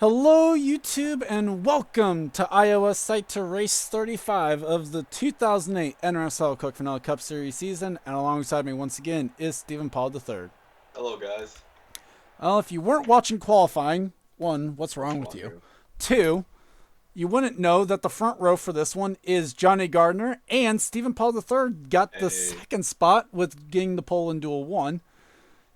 Hello YouTube and welcome to iOS site to race 35 of the 2008 NRSL Coke Vanilla Cup Series season, and alongside me once again is Stephen Paul III. Hello, guys. Well, if you weren't watching qualifying, one, what's wrong with you? Two, you wouldn't know that the front row for this one is Johnny Gardner, and Stephen Paul III got the second spot with getting the pole in Duel 1.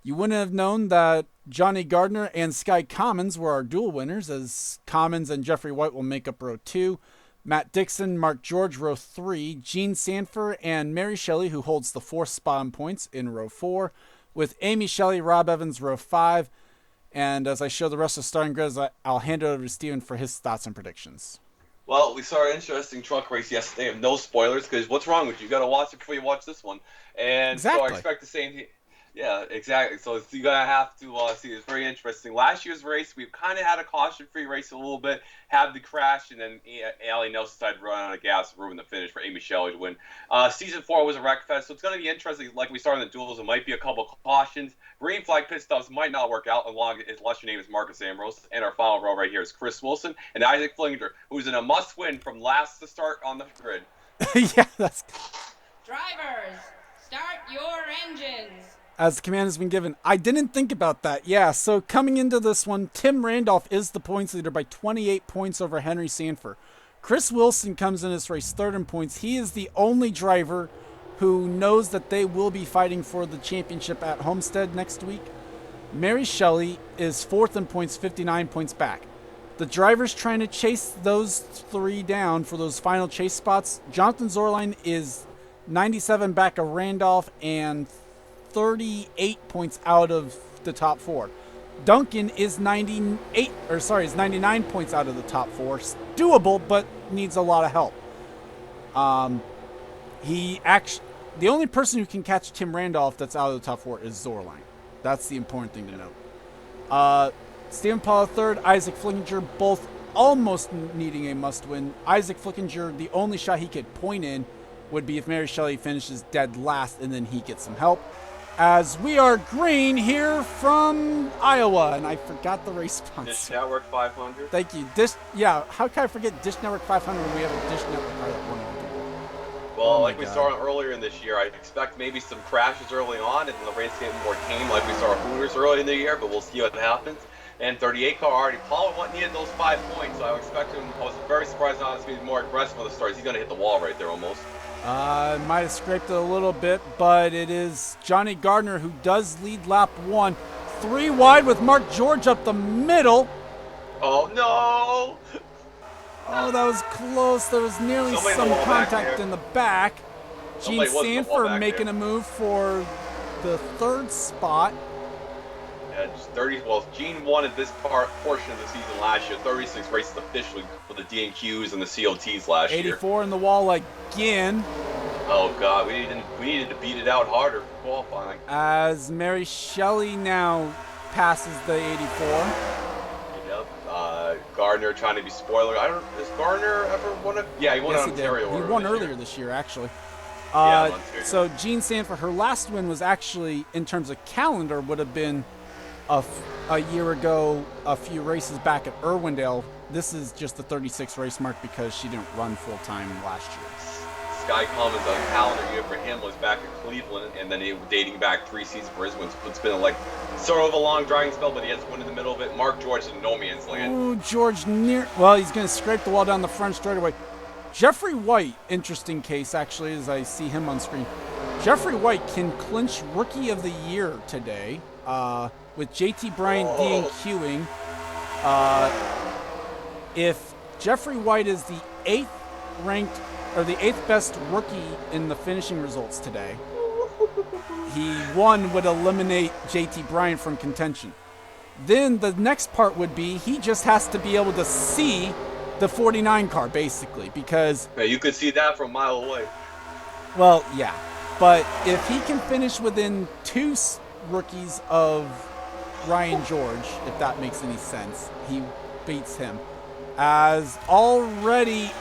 You wouldn't have known that Johnny Gardner and Sky Commons were our dual winners, as Commons and Jeffrey White will make up row 2. Matt Dixon, Mark George, row 3. Gene Sanford and Mary Shelley, who holds the 4th spot on points, in row 4. With Amy Shelley, Rob Evans, row 5. And as I show the rest of the starting grids, I'll hand it over to Steven for his thoughts and predictions. Well, we saw an interesting truck race yesterday. No spoilers, because what's wrong with you? You got to watch it before you watch this one. And exactly. So I expect the same thing. Yeah, exactly. So you're going to have to see. It's very interesting. Last year's race, we've kind of had a caution-free race a little bit, had the crash, and then Allie Nelson decided to run out of gas and ruin the finish for Amy Shelley to win. Season 4 was a wreck fest, so it's going to be interesting. Like we saw in the duels, it might be a couple of cautions. Green flag pit stops might not work out, unless your name is Marcus Ambrose. And our final row right here is Chris Wilson and Isaac Flinginger, who's in a must-win from last to start on the grid. Yeah, that's... Drivers, start your engines. As the command has been given. I didn't think about that. Yeah, so coming into this one, Tim Randolph is the points leader by 28 points over Henry Sanford. Chris Wilson comes in this race third in points. He is the only driver who knows that they will be fighting for the championship at Homestead next week. Mary Shelley is fourth in points, 59 points back. The drivers trying to chase those three down for those final chase spots. Jonathan Zorline is 97 back of Randolph and 38 points out of the top 4. Duncan is 99 points out of the top 4. It's doable, but needs a lot of help. The only person who can catch Tim Randolph that's out of the top 4 is Zorline. That's the important thing to note. Stephen Paul III, Isaac Flickinger, both almost needing a must-win. Isaac Flickinger, the only shot he could point in would be if Mary Shelley finishes dead last, and then he gets some help. As we are green here from Iowa, and I forgot the race sponsor. Dish Network 500. Thank you. How can I forget Dish Network 500 when we have a Dish Network 100? Well, like we saw earlier in this year, I expect maybe some crashes early on, and the race getting more tame, like we saw Hooters early in the year, but we'll see what happens. And 38 car already. Paul needed those 5 points, so I expect him. I was very surprised, honestly, to be more aggressive on the starts. He's going to hit the wall right there almost. Might have scraped it a little bit, but it is Johnny Gardner who does lead lap 1. 3 wide with Mark George up the middle. Oh, no! Oh, that was close. There was nearly some contact in the back. Gene Sanford making a move for the 3rd spot. Yeah, just 30. Well, Gene won at this portion of the season last year. 36 races officially for the DNQs and the COTs last year. 84 in the wall again. Oh God, we needed to beat it out harder for qualifying. As Mary Shelley now passes the 84. Yep. Gardner trying to be spoiler. Has Gardner ever won a? Yeah, he won Ontario. He won earlier this year, actually. So Gene Sanford, her last win was actually, in terms of calendar, would have been a year ago, a few races back at Irwindale. This is just the 36 race mark because she didn't run full time last year. Sky Commons on calendar year for him was back in Cleveland, and then dating back 3 seasons for his wins. It's been sort of a long driving spell, but he has one in the middle of it. Mark George in no man's land. Ooh, George well, he's going to scrape the wall down the front straight away. Jeffrey White, interesting case actually, as I see him on screen. Jeffrey White can clinch Rookie of the Year today. With JT Bryant DNQing. If Jeffrey White is the 8th ranked, or the 8th best rookie in the finishing results today, he would eliminate JT Bryant from contention. Then the next part would be he just has to be able to see the 49 car, basically, because... Yeah, you could see that from a mile away. Well, yeah. But if he can finish within 2 rookies of Ryan George, if that makes any sense, he beats him. As already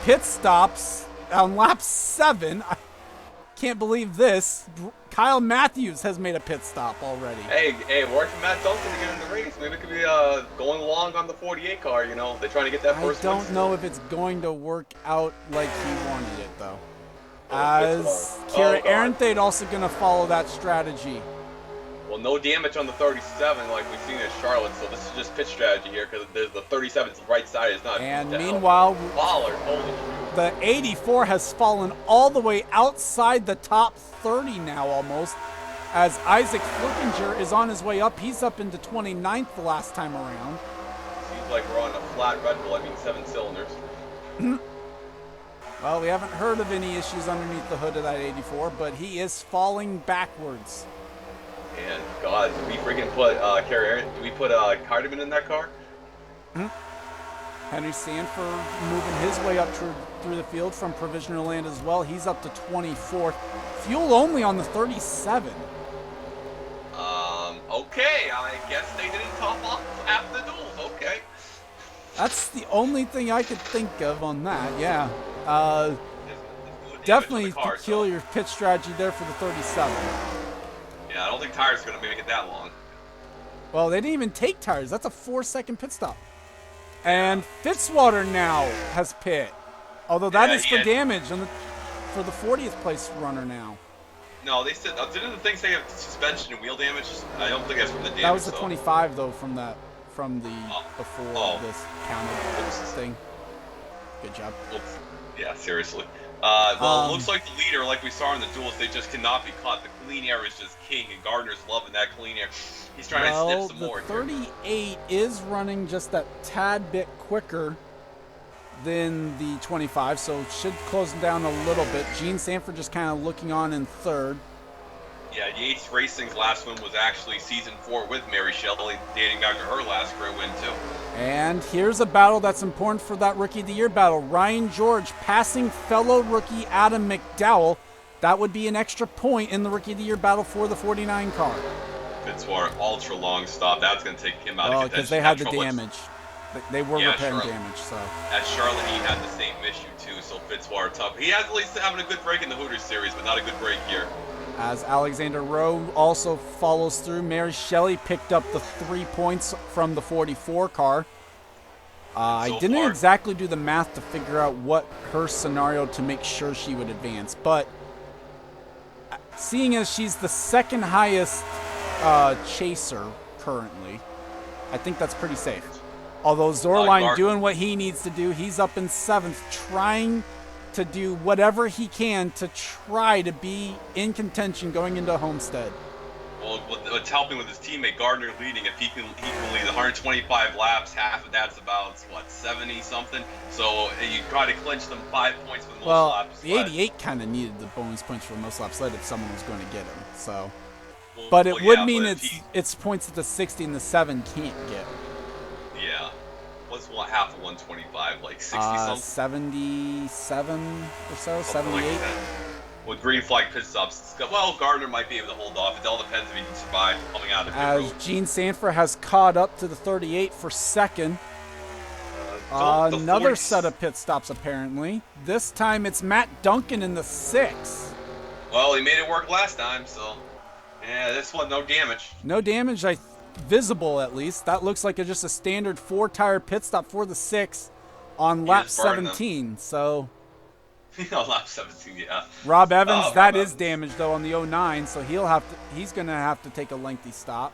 pit stops on lap 7. can't believe this. Kyle Matthews has made a pit stop already. Hey, work for Matt Duncan to get in the race. Maybe it could be going along on the 48 car, you know. They're trying to get that first I win. don't know if it's going to work out like he wanted it, though. As Kira Arenthate also going to follow that strategy. Well, no damage on the 37 like we've seen in Charlotte, so this is just pitch strategy here because the 37's right side is not. And meanwhile, the 84 has fallen all the way outside the top 30 now almost, as Isaac Flickinger is on his way up. He's up into 29th the last time around. Seems like we're on a flat Red Bull, 7 cylinders. Well, we haven't heard of any issues underneath the hood of that 84, but he is falling backwards. And God, did we freaking put did we put Cardiman in that car? Henry Sanford moving his way up through the field from provisional land as well. He's up to 24th. Fuel only on the 37. Okay, I guess they didn't top off after the duels. Okay. That's the only thing I could think of on that. Yeah. Definitely peculiar pitch strategy there for the 37. Yeah, I don't think tires are going to make it that long. Well, they didn't even take tires. That's a 4-second pit stop. And Fitzwater now has pit. Although that is for damage for the 40th place runner now. No, they said, didn't the thing say have suspension and wheel damage? I don't think that's from the damage. That was the 25 though from the before this counted thing. Good job. Oops. Yeah, seriously. Well, it looks like the leader, like we saw in the duels, they just cannot be caught. The clean air is just king, and Gardner's loving that clean air. He's trying to snip some more. The 38 is running just that tad bit quicker than the 25, so should close him down a little bit. Gene Sanford just kind of looking on in third. Yeah, Yates Racing's last win was actually season 4 with Mary Shelley, dating back to her last career win too. And here's a battle that's important for that Rookie of the Year battle. Ryan George passing fellow rookie Adam McDowell. That would be an extra point in the Rookie of the Year battle for the 49 car. Fitzwater, ultra long stop. That's going to take him out of contention. Because they had the damage. They were repairing damage, so. At Charlotte, he had the same issue too, so Fitzwater tough. He has at least having a good break in the Hooters series, but not a good break here. As Alexander Rowe also follows through. Mary Shelley picked up the 3 points from the 44 car. I didn't exactly do the math to figure out what her scenario to make sure she would advance, but seeing as she's the second highest chaser currently, I think that's pretty safe. Although Zorline doing what he needs to do, he's up in 7th, trying to do whatever he can to try to be in contention going into Homestead. Well, it's helping with his teammate Gardner leading. If he can lead 125 laps, half of that's about, 70 something. So you try to clinch them 5 points for the most laps. The 88 kind of needed the bonus points for the most laps led if someone was going to get him. So, but it would mean it's points that the 60 and the 7 can't get. Yeah. What's half of 125? Like 60 something? 77 or so, 78. Like with green flag pit stops, well, Gardner might be able to hold off. It all depends if he can survive coming out of the pit road. As Gene Sanford has caught up to the 38 for second. Another set of pit stops apparently. This time it's Matt Duncan in the 6. Well, he made it work last time, so yeah, this one no damage. No damage, visible at least. That looks like just a standard 4-tire pit stop for the 6 on lap 17. So lap 17, yeah. Rob Evans, that is damaged though on the 09, so he's gonna have to take a lengthy stop.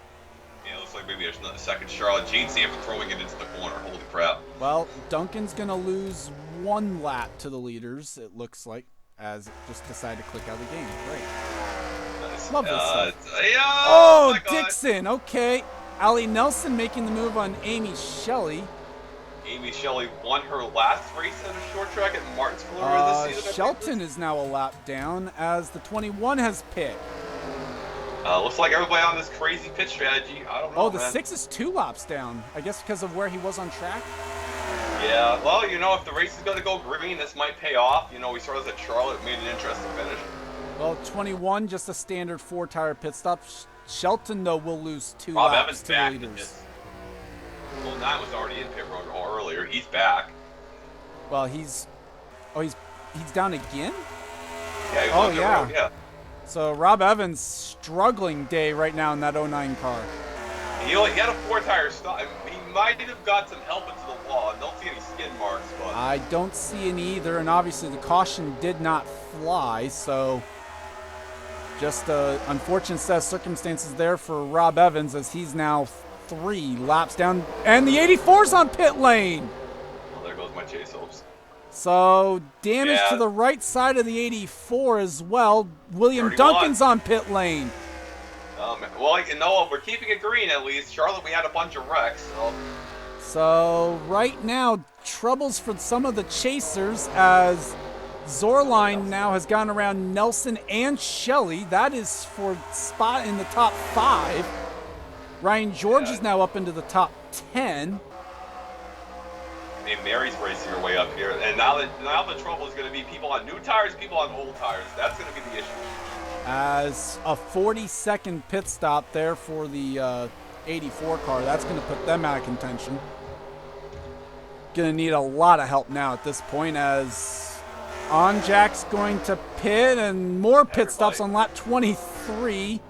Yeah, looks like maybe there's another second Charlotte. Gene Sanford throwing it into the corner. Holy crap. Well, Duncan's gonna lose 1 lap to the leaders, it looks like, as it just decided to click out of the game. Great. Nice. Lovely stuff. Yeah, oh Dixon, okay. Allie Nelson making the move on Amy Shelley. Amy Shelley won her last race at a short track at Martinsville this season. Shelton is now a lap down as the 21 has pit. Looks like everybody on this crazy pit strategy. I don't know. Oh, the 6 is 2 laps down. I guess because of where he was on track. Yeah, well, if the race is going to go green, this might pay off. We saw this at Charlotte, made an interesting finish. Well, 21, just a standard 4-tire pit stop. Shelton, though, will lose 2 Rob laps Evans to back the leaders. Well, 9 was already in pit road earlier. He's back. Well, he's down again? Yeah, he was Oh, on the yeah. road, yeah. So Rob Evans struggling day right now in that 09 car. He had a 4-tire stop. He might have got some help into the wall. I don't see any skin marks, but I don't see any either, and obviously the caution did not fly, so just an unfortunate set of circumstances there for Rob Evans as he's now 3 laps down, and the 84's on pit lane. well, there goes my chase hopes. So damage Yeah. to the right side of the 84 as well. William 31. Duncan's on pit lane. Well, you know, we're keeping it green at least. Charlotte, we had a bunch of wrecks, so So right now, troubles for some of the chasers as Zorline now has gone around Nelson and Shelley. That is for spot in the top 5. Ryan George is now up into the top 10. I mean, Mary's racing her way up here, and now the trouble is going to be people on new tires, people on old tires. That's going to be the issue. As a 40-second pit stop there for the 84 car. That's going to put them out of contention. Going to need a lot of help now at this point as Onjack's going to pit and more pit stops on lap 23.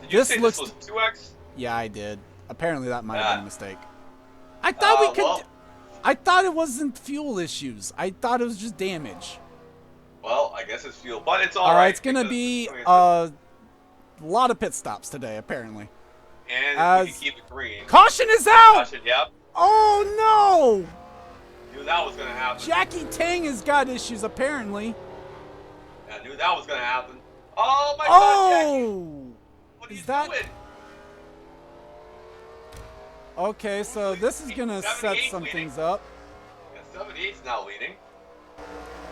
Did you say this was 2X? Yeah, I did. Apparently that might have been a mistake. I thought we could... Well, I thought it wasn't fuel issues. I thought it was just damage. well, I guess it's fuel, but it's all right. It's going to be a lot of pit stops today, apparently. And we can keep it green. Caution is out! Caution, yep. Oh, no! Knew that was going to happen. Jackie Tang has got issues, apparently. I knew that was going to happen. Oh, my God, Jackie. Oh! What are you Is that... doing? Okay, so this is going to set some things up. Yeah, 78's now leading.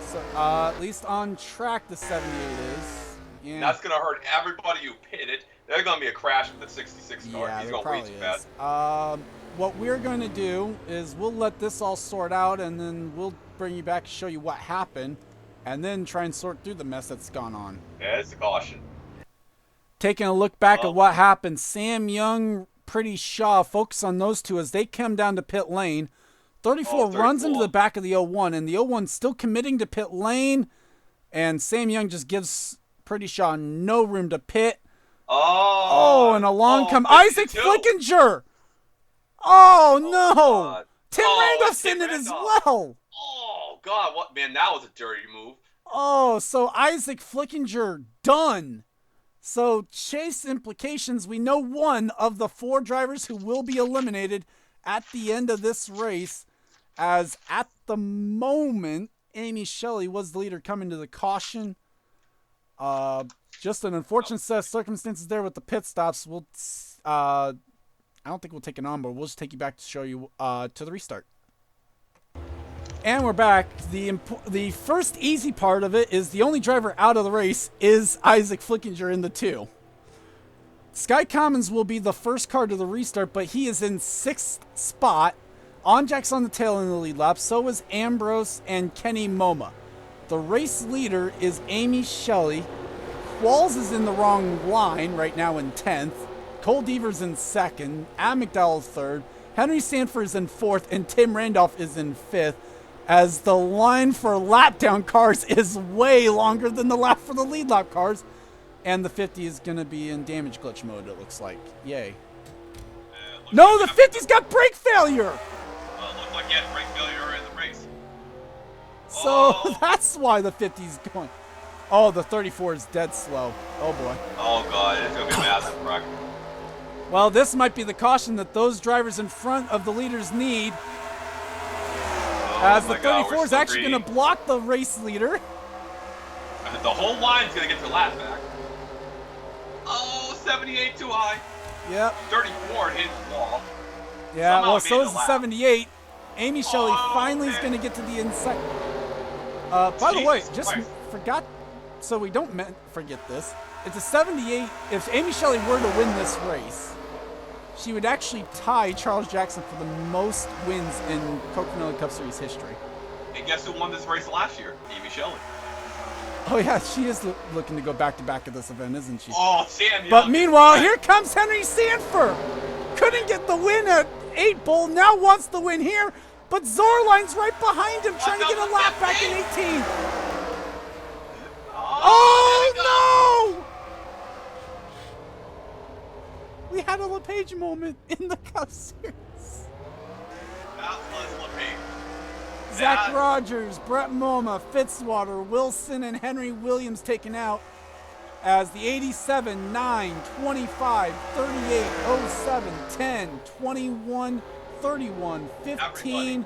So, at least on track the 78 is. Yeah. That's going to hurt everybody who pitted. There's going to be a crash with the 66 car. Yeah, He's there going way probably too fast. is. What we're going to do is we'll let this all sort out, and then we'll bring you back to show you what happened, and then try and sort through the mess that's gone on. Yeah, it's a caution. Taking a look back at what happened, Sam Young, Pretty Shaw, focus on those two as they come down to pit lane. 34 runs into the back of the 01, and the 01's still committing to pit lane, and Sam Young just gives Pretty Shaw no room to pit. Oh, and along come Isaac Flickinger. Oh, no. God. Tim Randolph's in it as well. Oh, God. What, man, that was a dirty move. Oh, so Isaac Flickinger done. So chase implications, we know one of the 4 drivers who will be eliminated at the end of this race, as at the moment, Amy Shelley was the leader coming to the caution. Just an unfortunate set of circumstances there with the pit stops. We'll, I don't think we'll take it on, but we'll just take you back to show you to the restart. And we're back. The first easy part of it is the only driver out of the race is Isaac Flickinger in the 2. Sky Commons will be the first car to the restart, but he is in 6th spot. Onjack's on the tail in the lead lap. So is Ambrose and Kenny Moma. The race leader is Amy Shelley. Qualls is in the wrong line right now in 10th. Cole Deaver's in 2nd. Adam McDowell 3rd. Henry Sanford is in 4th. And Tim Randolph is in 5th. As the line for lap down cars is way longer than the lap for the lead lap cars. And the 50 is going to be in damage glitch mode, it looks like. Yay. No, the 50's got brake failure! Well, it looked like he had brake failure in the race. So that's why the 50's going. Oh, the 34 is dead slow. Oh, boy. Oh, God. It's going to be a massive wreck. Well, this might be the caution that those drivers in front of the leaders need. As the 34 is actually going to block the race leader. The whole line's going to get their lap back. Oh, 78 too high. Yep. 34 hit the wall. Yeah, Somehow well, so made is the the lap. 78. Amy Shelley finally is going to get to the inside. By the way, just forgot, so we don't forget this. It's a 78. If Amy Shelley were to win this race, she would actually tie Charles Jackson for the most wins in Coca-Cola Cup Series history. And guess who won this race last year? Amy Shelley. Oh, yeah, she is looking to go back-to-back at this event, isn't she? Oh, Sam Young. But meanwhile, here comes Henry Sanford. Couldn't get the win at 8 Bull, now wants the win here. But Zorline's right behind him, trying to get a lap back in 18th. Oh, we had a LePage moment in the Cup Series. That was LePage. Zach Rogers, Brett Moma, Fitzwater, Wilson, and Henry Williams taken out as the 87, 9, 25, 38, 07, 10, 21, 31, 15,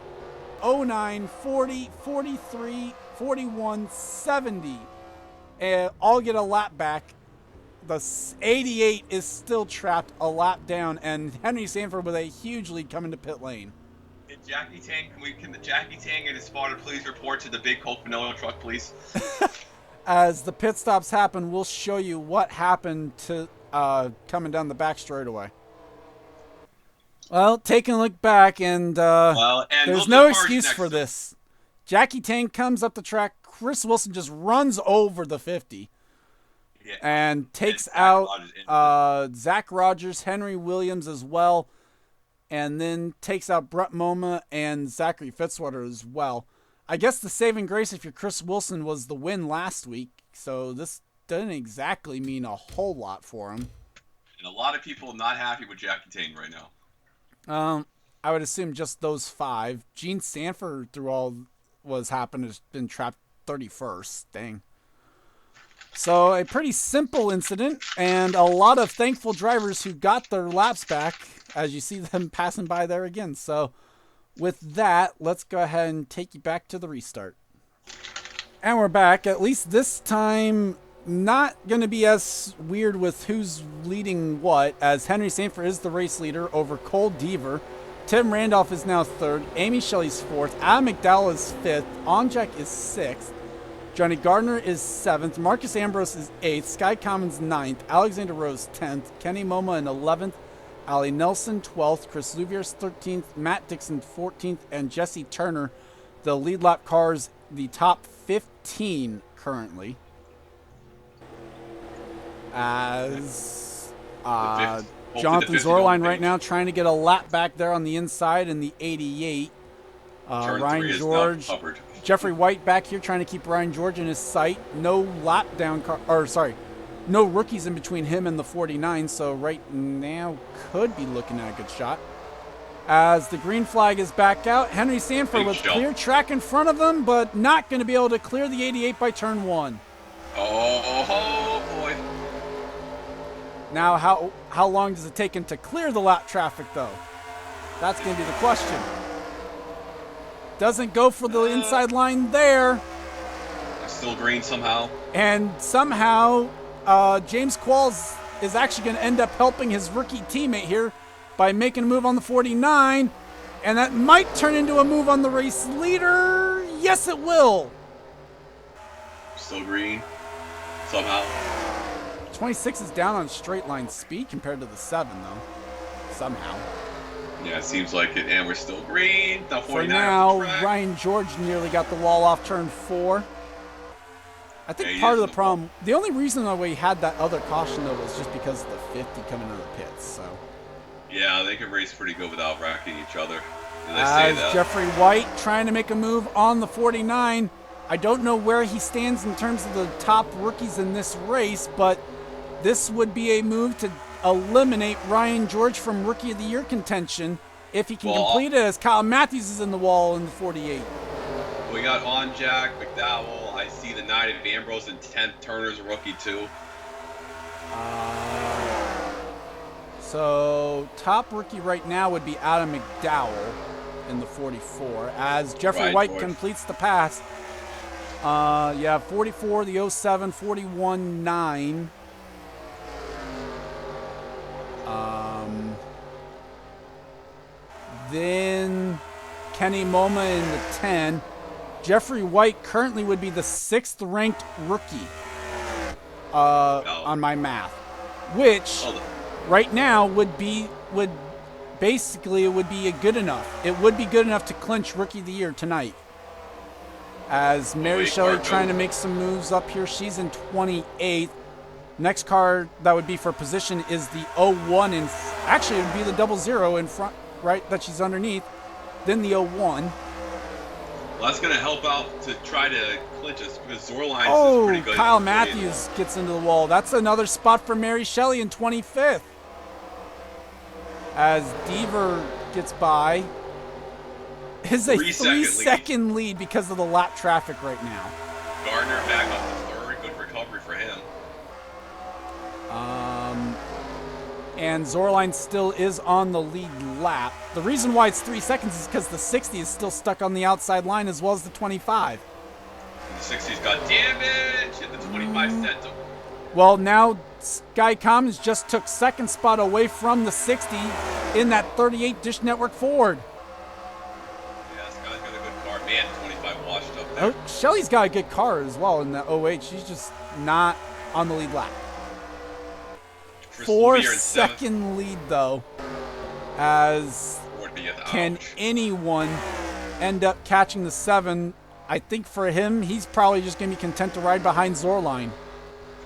09, 40, 43, 41, 70. And all get a lap back. The 88 is still trapped a lap down, and Henry Sanford with a huge lead coming to pit lane. Jackie Tang, can the Jackie Tang and his spotter please report to the big Coke vanilla truck, please? As the pit stops happen, we'll show you what happened to coming down the back straightaway. Well, taking a look back, and there's no excuse for this. Jackie Tang comes up the track. Chris Wilson just runs over the 50 and takes out Zach Rogers, Henry Williams as well, and then takes out Brett Moma and Zachary Fitzwater as well. I guess the saving grace if you're Chris Wilson was the win last week, so this doesn't exactly mean a whole lot for him. And a lot of people not happy with Jackie Tang right now. I would assume just those 5. Gene Sanford, through all what's happened, has been trapped 31st. Dang. So a pretty simple incident, and a lot of thankful drivers who got their laps back, as you see them passing by there again. So with that, let's go ahead and take you back to the restart. And we're back. At least this time, not going to be as weird with who's leading what, as Henry Sanford is the race leader over Cole Deaver. Tim Randolph is now 3rd. Amy Shelley's 4th. Adam McDowell is 5th. Onjack is 6th. Johnny Gardner is 7th. Marcus Ambrose is 8th. Sky Commons 9th. Alexander Rose 10th. Kenny Moma in 11th. Ali Nelson 12th. Chris Louvier's 13th. Matt Dixon 14th. And Jesse Turner, the lead lap cars, the top 15 currently. As Jonathan Zorline right now trying to get a lap back there on the inside in the 88. Ryan George, Jeffrey White back here trying to keep Ryan George in his sight. No lap down car, no rookies in between him and the 49. So right now could be looking at a good shot. As the green flag is back out, Henry Sanford with clear track in front of them, but not going to be able to clear the 88 by turn 1. Oh boy. Now, how long does it take him to clear the lap traffic, though? That's going to be the question. Doesn't go for the inside line there. Still green somehow. And somehow, James Qualls is actually going to end up helping his rookie teammate here by making a move on the 49. And that might turn into a move on the race leader. Yes, it will. Still green somehow. 26 is down on straight line speed compared to the 7, though. Somehow. Yeah, it seems like it. And we're still green. The 49 for now, Ryan George nearly got the wall off turn 4. I think part of the problem, the only reason that we had that other caution, though, was just because of the 50 coming out of the pits. So. Yeah, they can race pretty good without wrecking each other. As Jeffrey White trying to make a move on the 49. I don't know where he stands in terms of the top rookies in this race, but this would be a move to eliminate Ryan George from Rookie of the Year contention if he can complete it, as Kyle Matthews is in the wall in the 48. We got Onjack, McDowell. I see the 9 of Ambrose and 10th. Turner's a rookie too. So top rookie right now would be Adam McDowell in the 44, as Jeffrey White completes the pass. 44, the 07, 41, 9. Then Kenny Moma in the 10. Jeffrey White currently would be the 6th ranked rookie on my math, which right now would be a good enough. It would be good enough to clinch Rookie of the Year tonight. As Mary Shelley trying to make some moves up here. She's in 28th. Next car that would be for position is the 01. Actually, it would be the 00 in front, right, that she's underneath. Then the 01. Well, that's going to help out to try to clinch us because Zorline is pretty good. Kyle Matthews gets into the wall. That's another spot for Mary Shelley in 25th. as Deaver gets by. Is a 3-second 3-second lead because of the lap traffic right now. Gardner back up to third. Good recovery for him. And Zorline still is on the lead lap. The reason why it's 3 seconds is because the 60 is still stuck on the outside line as well as the 25. And the 60's got damage at the 25 cent. Well, now Sky Commons just took second spot away from the 60 in that 38 Dish Network Ford. Yeah, Sky's got a good car. Man, 25 washed up there. Oh, Shelly's got a good car as well in that 08. She's just not on the lead lap. 4-second lead, though, as can anyone end up catching the 7? I think for him, he's probably just going to be content to ride behind Zorline.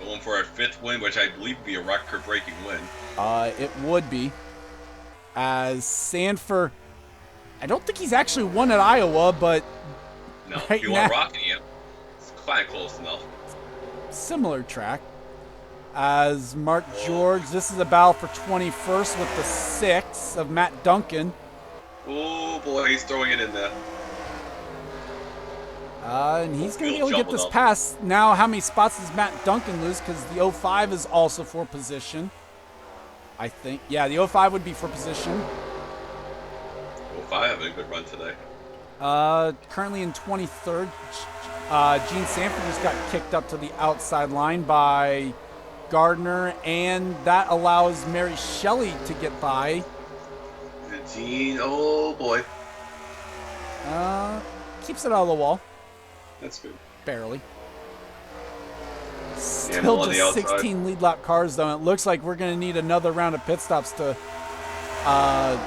Going for a 5th win, which I believe would be a record-breaking win. It would be. As Sanford, I don't think he's actually won at Iowa, but no, right he won Rockingham. It's kind of close enough. Similar track. As Mark George, this is a battle for 21st with the 6 of Matt Duncan. Oh boy, he's throwing it in there. And he's going to be able to get this pass. Now, how many spots does Matt Duncan lose? Because the 05 is also for position, I think. Yeah, the 05 would be for position. 05 having a good run today. Currently in 23rd. Gene Sanford just got kicked up to the outside line by Gardner, and that allows Mary Shelley to get by. Gene, oh boy. Keeps it out of the wall. That's good. Barely. Still just 16 lead lap cars, though. And it looks like we're going to need another round of pit stops to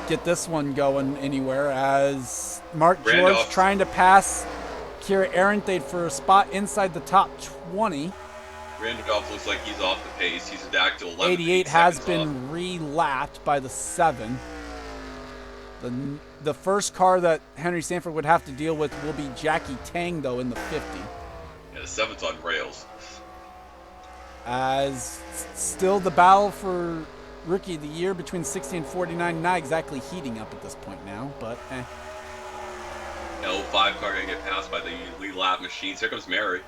get this one going anywhere, as Mark George trying to pass Kira Arenthade for a spot inside the top 20. Randolph looks like he's off the pace. He's back to 11. 88 has been re-lapped by the 7. The first car that Henry Sanford would have to deal with will be Jackie Tang, though, in the 50. Yeah, the 7's on rails. As still the battle for Rookie of the Year between 60 and 49, not exactly heating up at this point now, but eh. L5 car going to get passed by the lead lap machines. Here comes Mary.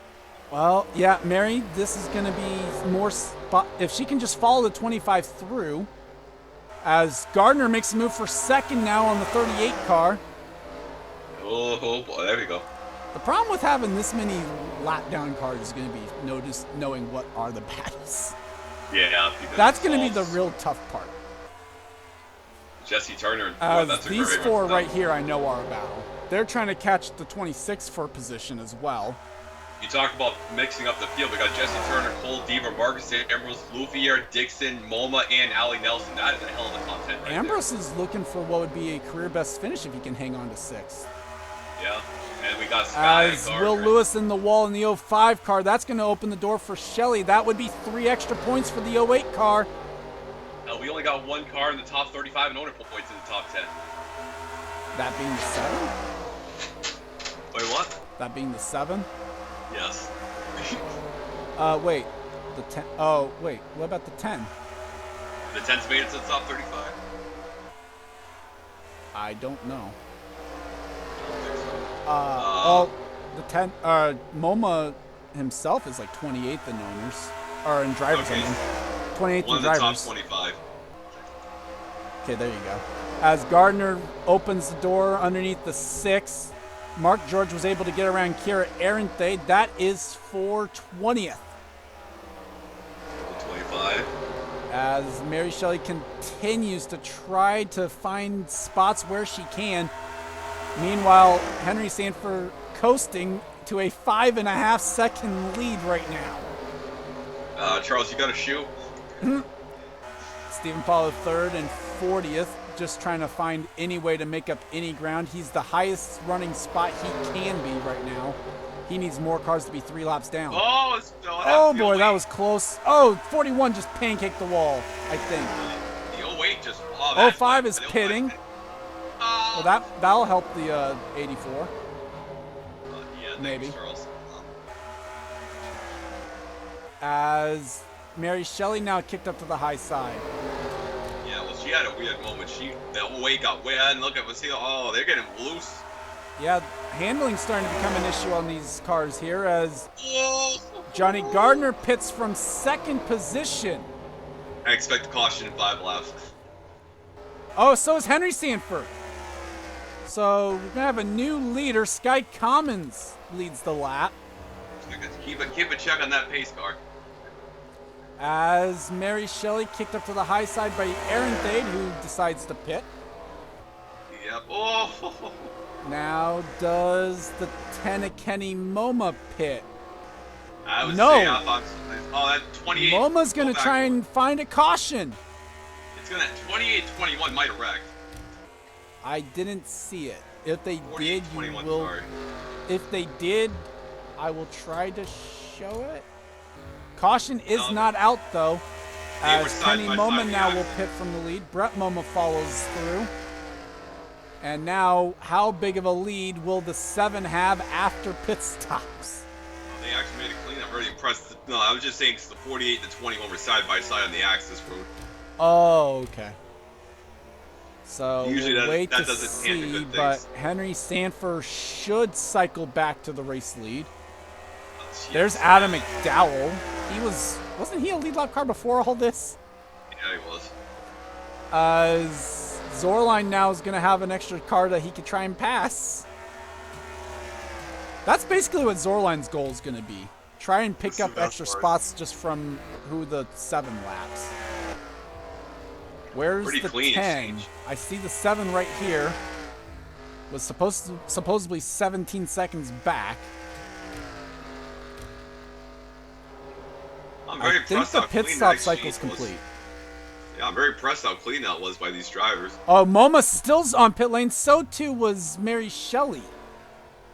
Well, yeah, Mary, this is going to be more spot. If she can just follow the 25 through, as Gardner makes a move for second now on the 38 car. Oh boy, there we go. The problem with having this many lap down cars is going to be knowing what are the battles. Yeah, that's going to be the real tough part. Jesse Turner. As these 4 right here I know are a battle. They're trying to catch the 26 for position as well. You talk about mixing up the field. We got Jesse Turner, Cole Deaver, Marcus Ambrose, Louvier, Dixon, MoMA, and Allie Nelson. That is a hell of a content right Ambrose there. is looking for what would be a career best finish if he can hang on to 6th. Yeah, and we got Sky as Will Lewis in the wall in the 05 car. That's going to open the door for Shelley. That would be 3 extra points for the 08 car. We only got 1 car in the top 35 and owner points in the top 10. That being the 7? Wait, what? That being the 7? Yes. Wait. The 10. Oh, wait. What about the 10? The 10's made it to the top 35? I don't know. I don't think so. The 10. MoMA himself is like 28th in owners. Or in drivers, okay. I mean. 28th in drivers. Top 25. Okay, there you go. As Gardner opens the door underneath the 6, Mark George was able to get around Kira Arenthade. That is for 20th. 25. As Mary Shelley continues to try to find spots where she can. Meanwhile, Henry Sanford coasting to a 5.5 second lead right now. Charles, you got a shoe? Stephen Paulo 3rd and 40th, just trying to find any way to make up any ground. He's the highest running spot he can be right now. He needs more cars to be 3 laps down. Oh boy, that was close. Oh, 41 just pancaked the wall, I think. The 08 just... 05 is pitting. Well, that'll help the 84. Yeah, maybe. Charles. As Mary Shelley now kicked up to the high side. Yeah, well, she had a weird moment. The weight got way and look at what's here. Oh, they're getting loose. Yeah, handling's starting to become an issue on these cars here as Whoa. Johnny Gardner pits from second position. I expect a caution in 5 laps. Oh, so is Henry Sanford. So we're going to have a new leader. Sky Commons leads the lap. Keep a check on that pace car. As Mary Shelley kicked up to the high side by Aaron Thade, who decides to pit. Yep. Oh. Now does the Tennekenny MoMA pit? I would No. say that 28. MoMA's going to try and find a caution. It's going to 28-21 might have wrecked. I didn't see it. If they did, you 21, will. sorry. If they did, I will try to show it. Caution is not out though, They were as side Kenny by MoMA side, now yeah. will pit from the lead. Brett MoMA follows through. And now, how big of a lead will the 7 have after pit stops? They actually made a clean. I'm very impressed. No, I was just saying 'cause the 48-21 were side by side on the access road. Oh, okay. So Usually we'll that- wait that to doesn't hand to see, good but things. Henry Sanford should cycle back to the race lead. Yes. There's Adam McDowell. Wasn't he a lead lap car before all this? Yeah, he was. Zorline now is going to have an extra car that he could try and pass. That's basically what Zorline's goal is going to be. Try and pick That's up the best extra part. spots just from who the 7 laps. Where's Pretty the clean 10? exchange. I see the 7 right here. Was supposedly 17 seconds back. I'm very I think impressed the how pit clean stop that cycle's exchange was. complete. Yeah, I'm very impressed how clean that was by these drivers. Oh, MoMA still's on pit lane. So too was Mary Shelley.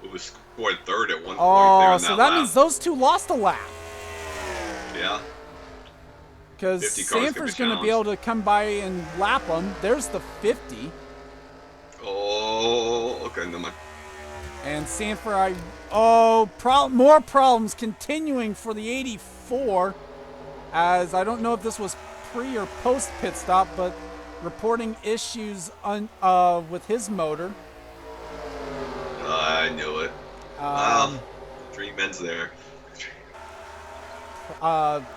Who was scored 3rd at one point there Oh, on so that that lap. means those two lost a lap. Yeah. Because 50 cars could be Sanford's going to be able to come by and lap them. There's the 50. Oh, okay, never mind. And Sanford, more problems continuing for the 84. As I don't know if this was pre or post pit stop, but reporting issues with his motor. I knew it. Well, dream ends there.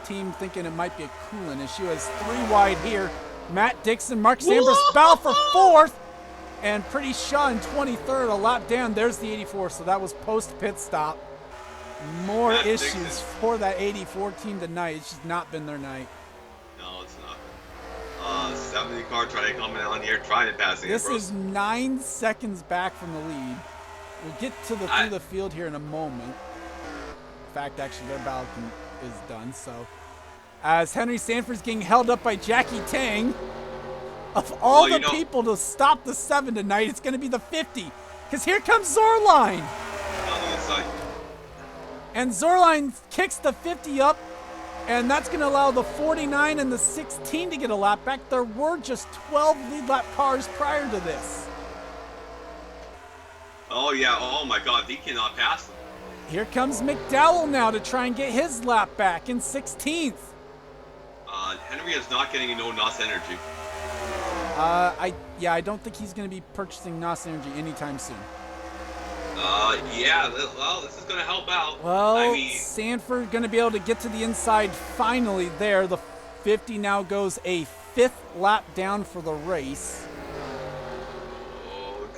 Team thinking it might be a coolant issue as 3 wide here. Matt Dixon, Mark Sambers battle for 4th. And Pretty Shaw in 23rd, a lap down. There's the 84, so that was post pit stop. More Matt issues Dixon. for that 84 team tonight. It's just not been their night. No, it's not. 70 car trying to come in on here, trying to pass This Ambrose. is 9 seconds back from the lead. We'll get to through the field here in a moment. In fact, actually, their battle is done. So, as Henry Sanford's getting held up by Jackie Tang, of all the people to stop the 7 tonight, it's going to be the 50. Because here comes Zorline. On the inside. And Zorline kicks the 50 up, and that's going to allow the 49 and the 16 to get a lap back. There were just 12 lead lap cars prior to this. Oh, yeah. Oh, my God. He cannot pass them. Here comes McDowell now to try and get his lap back in 16th. Henry is not getting no NOS energy. I don't think he's going to be purchasing NOS Energy anytime soon. Yeah, well, this is going to help out. Well, I mean, Sanford going to be able to get to the inside finally there. The 50 now goes a 5th lap down for the race.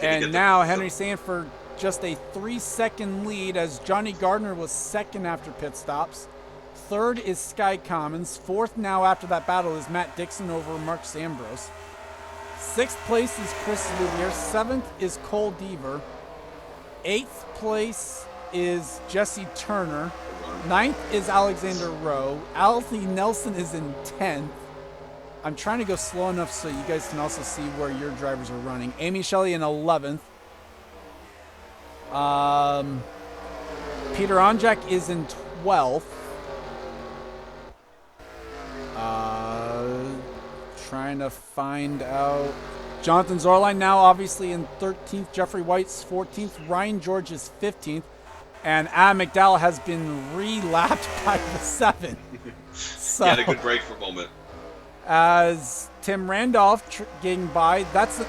And now Henry Sanford just a 3-second lead as Johnny Gardner was 2nd after pit stops. 3rd is Sky Commons. 4th now after that battle is Matt Dixon over Mark Sambros. 6th place is Chris Louvier. 7th is Cole Deaver. 8th place is Jesse Turner. 9th is Alexander Rowe. Alfie Nelson is in 10th. I'm trying to go slow enough so you guys can also see where your drivers are running. Amy Shelley in 11th. Peter Onjak is in 12th. Trying to find out. Jonathan Zorline now obviously in 13th. Jeffrey White's 14th. Ryan George is 15th. And Adam McDowell has been re-lapped by the 7. So, he had a good break for a moment. As Tim Randolph getting by. That's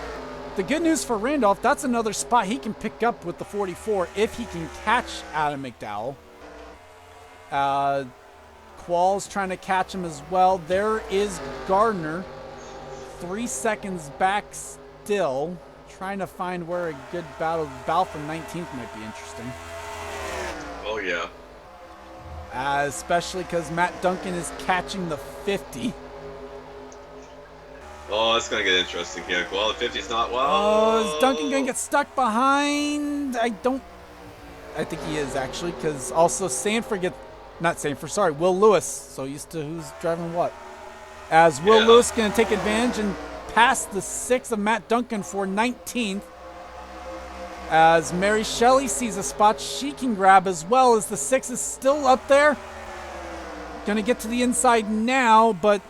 the good news for Randolph. That's another spot he can pick up with the 44 if he can catch Adam McDowell. Qualls trying to catch him as well. There is Gardner. 3 seconds back still. Trying to find where a good battle for 19th might be interesting. Oh, yeah. Especially because Matt Duncan is catching the 50. Oh, it's going to get interesting here. Well, the 50's not well. Oh, is Duncan going to get stuck behind? I think he is, actually, because also Will Lewis. So used to who's driving what. As Will Lewis going to take advantage and pass the 6 of Matt Duncan for 19th. As Mary Shelley sees a spot she can grab as well, as the 6 is still up there. Going to get to the inside now, but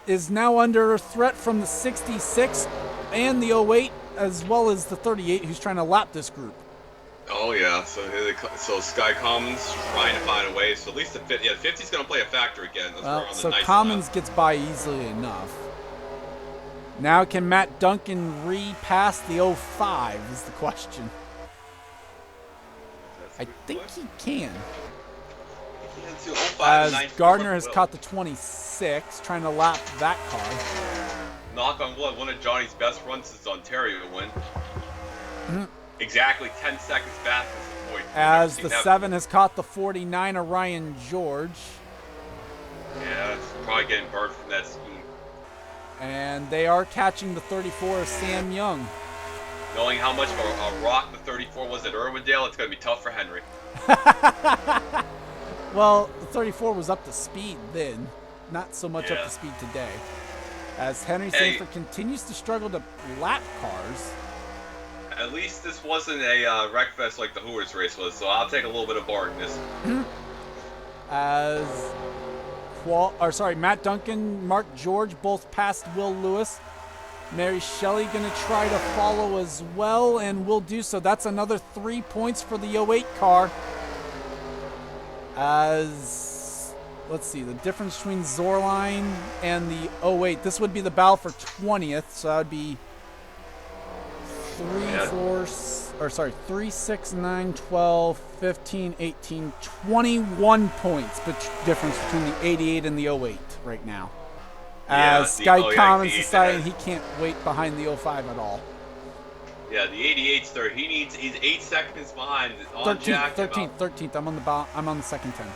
is now under threat from the 66 and the 08, as well as the 38, who's trying to lap this group. Oh, yeah. So Sky Commons trying to find a way. So at least the 50, 50's going to play a factor again. So Commons gets by easily enough. Now can Matt Duncan repass the 05 is the question. I think he can. As Gardner has caught the 26, trying to lap that car. Knock on wood, one of Johnny's best runs since Ontario win. Exactly 10 seconds back at this point. As the 7 has caught the 49 of Ryan George. Yeah, it's probably getting burned from that scheme. And they are catching the 34 of Sam Young. Knowing how much of a rock the 34 was at Irwindale, it's going to be tough for Henry. Well, the 34 was up to speed then. Not so much up to speed today. As Henry Sanford continues to struggle to lap cars. At least this wasn't a wreck fest like the Hooters race was, so I'll take a little bit of bark in this. As Matt Duncan, Mark George both passed Will Lewis. Mary Shelley going to try to follow as well, and will do so. That's another 3 points for the 08 car. As, let's see, the difference between Zorline and the 08. This would be the battle for 20th, so that would be 3, 6, 9, 12, 15, 18, 21 points difference between the 88 and the 08 right now. As Sky Commons deciding he can't wait behind the 05 at all. Yeah, the 88's there. He's 8 seconds behind. 13th. I'm on the second 10.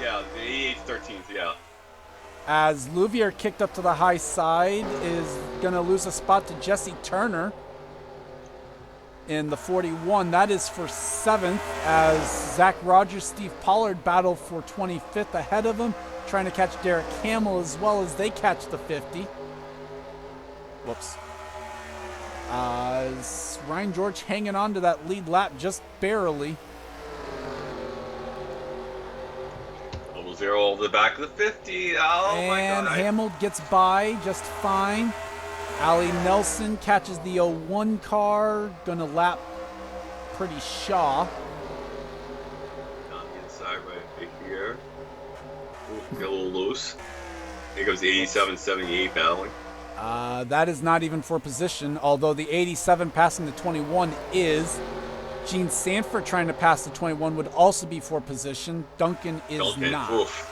Yeah, the 88's 13th, yeah. As Louvier kicked up to the high side is going to lose a spot to Jesse Turner in the 41. That is for 7th as Zach Rogers, Steve Pollard battle for 25th ahead of him, trying to catch Derek Hamill as well as they catch the 50. Whoops. Ryan George hanging on to that lead lap just barely. 0 over the back of the 50. Oh, my God. And Hamill gets by just fine. Allie Nelson catches the 01 car. Gonna lap Pretty Shaw. On the inside right here. Ooh, get a little loose. Here goes the 87, 78 battling. That is not even for position, although the 87 passing the 21 is. Gene Sanford trying to pass the 21 would also be for position. Duncan is not. Oof.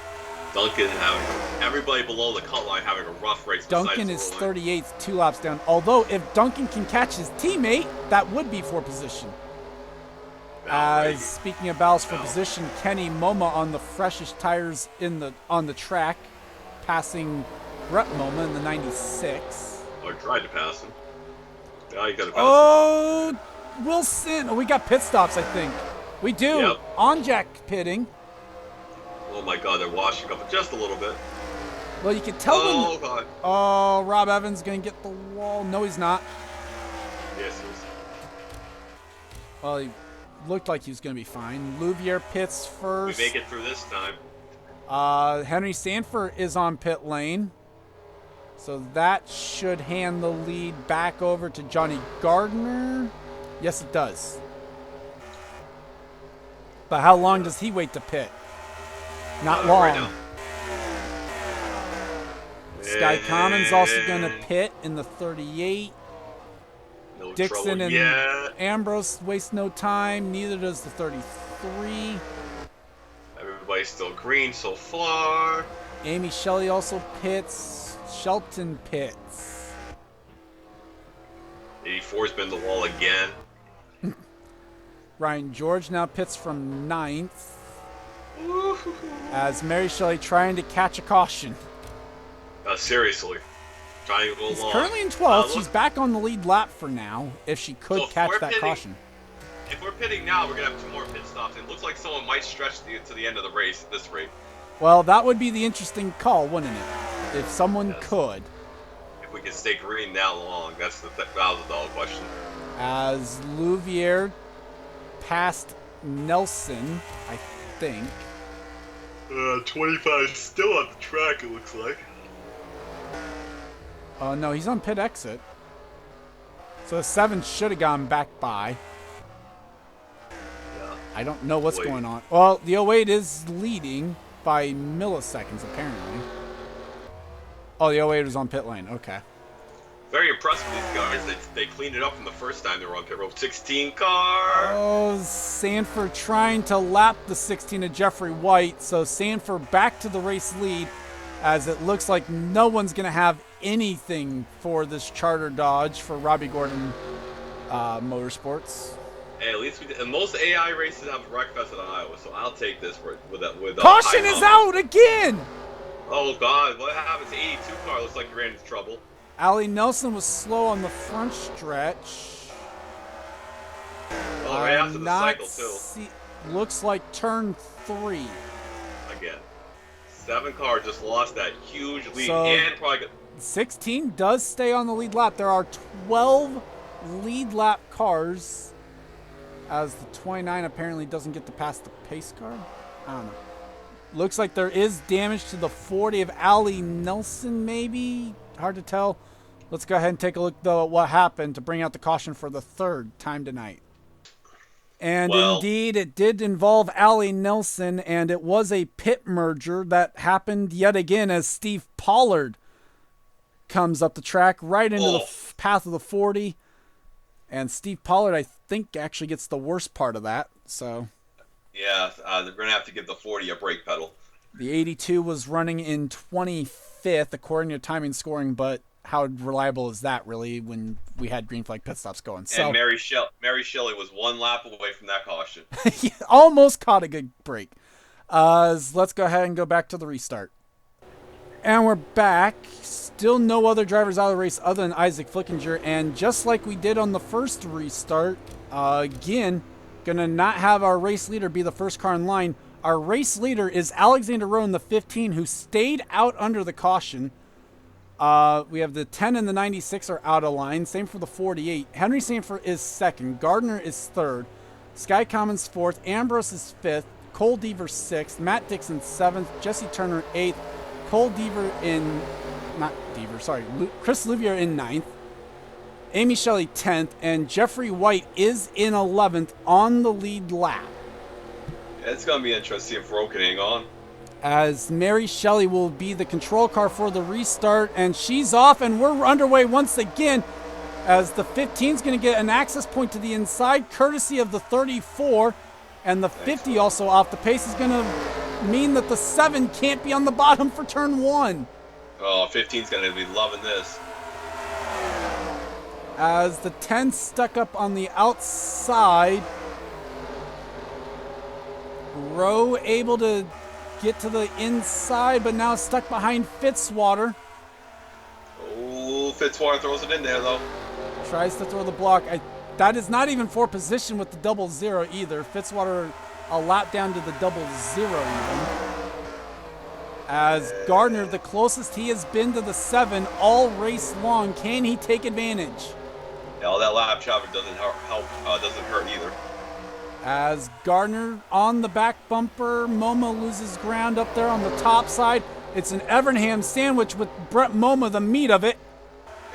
Duncan having everybody below the cut line having a rough race. Duncan is 38th, 2 laps down. Although if Duncan can catch his teammate, that would be for position. Speaking of battles for position, Kenny Moma on the freshest tires on the track, passing Brett Moma in the 96. I tried to pass him. Yeah, you got to pass him. Wilson. We got pit stops, I think. We do. Yep. On Jack pitting. Oh my God, they're washing up just a little bit. Well, you can tell God. Oh, Rob Evans going to get the wall. No, he's not. Yes, he is. Well, he looked like he was going to be fine. Louvier pits first. We make it through this time. Henry Sanford is on pit lane. So that should hand the lead back over to Johnny Gardner. Yes, it does. But how long does he wait to pit? Not long. Right Sky Commons also going to pit in the 38. No Dixon trouble and yet. Ambrose waste no time. Neither does the 33. Everybody's still green so far. Amy Shelley also pits. Shelton pits. 84's been the wall again. Ryan George now pits from 9th. Woo-hoo-hoo. As Mary Shelley trying to catch a caution. Seriously. Trying to go She's along. currently in 12th. She's back on the lead lap for now, if she could So if catch we're that pitting- caution. If we're pitting now, we're going to have 2 more pit stops. It looks like someone might stretch to the end of the race at this rate. Well, that would be the interesting call, wouldn't it? If someone could. If we can stay green that long, that's the $1,000 question. As Louvier passed Nelson, I think. 25 still on the track, it looks like. No, he's on pit exit. So the 7 should have gone back by. Yeah. I don't know what's Wait. going on. Well, the 08 is leading by milliseconds, apparently. Oh, the 08 was on pit lane. Okay. Very impressed with these guys. They cleaned it up from the first time they were on pit road. 16 car. Oh, Sanford trying to lap the 16 of Jeffrey White. So Sanford back to the race lead, as it looks like no one's going to have anything for this charter dodge for Robbie Gordon Motorsports. Hey, at least and most AI races have Wreckfest in Iowa, so I'll take this with a Caution high is number. out again! Oh God, what happened to 82 car? Looks like you ran into trouble. Allie Nelson was slow on the front stretch. Oh, right after the cycle too. Looks like turn 3. Again, 7 car just lost that huge lead So- and probably got, 16 does stay on the lead lap. There are 12 lead lap cars, as the 29 apparently doesn't get to pass the pace car. I don't know. Looks like there is damage to the 40 of Allie Nelson, maybe? Hard to tell. Let's go ahead and take a look, though, at what happened to bring out the caution for the 3rd time tonight. And Well- indeed, it did involve Allie Nelson, and it was a pit merger that happened yet again as Steve Pollard comes up the track right into the path of the 40. And Steve Pollard, I think, actually gets the worst part of that. So yeah, they're gonna have to give the 40 a brake pedal. the 82 was running in 25th, according to timing scoring, but how reliable is that really when we had green flag pit stops going? So And Mary Shelley was 1 lap away from that caution. almost caught a good break. Let's go ahead and go back to the restart. And we're back. Still no other drivers out of the race other than Isaac Flickinger. And just like we did on the first restart, again, gonna not have our race leader be the first car in line. Our race leader is Alexander Rowan, the 15, who stayed out under the caution. We have the 10 and the 96 are out of line. Same for the 48. Henry Sanford is 2nd. Gardner is 3rd. Sky Commons 4th. Ambrose is 5th. Cole Deaver 6th. Matt Dixon 7th. Jesse Turner 8th. Cole Deaver Chris Louvier in 9th. Amy Shelley 10th. And Jeffrey White is in 11th on the lead lap. It's gonna be interesting if Rowe can hang on. As Mary Shelley will be the control car for the restart, and she's off, and we're underway once again as the 15 is going to get an access point to the inside courtesy of the 34, and the 50 also off. The pace is going to mean that the 7 can't be on the bottom for turn 1. Oh, 15's gonna be loving this. As the 10 stuck up on the outside, Rowe able to get to the inside, but now stuck behind Fitzwater. Oh, Fitzwater throws it in there though. Tries to throw the block. That is not even for position with the 00 either. Fitzwater a lap down to the 00 even. As Gardner, the closest he has been to the 7 all race long. Can he take advantage? Yeah, all that lap traffic doesn't hurt either. As Gardner on the back bumper, Momo loses ground up there on the top side. It's an Evernham sandwich with Brett Momo, the meat of it.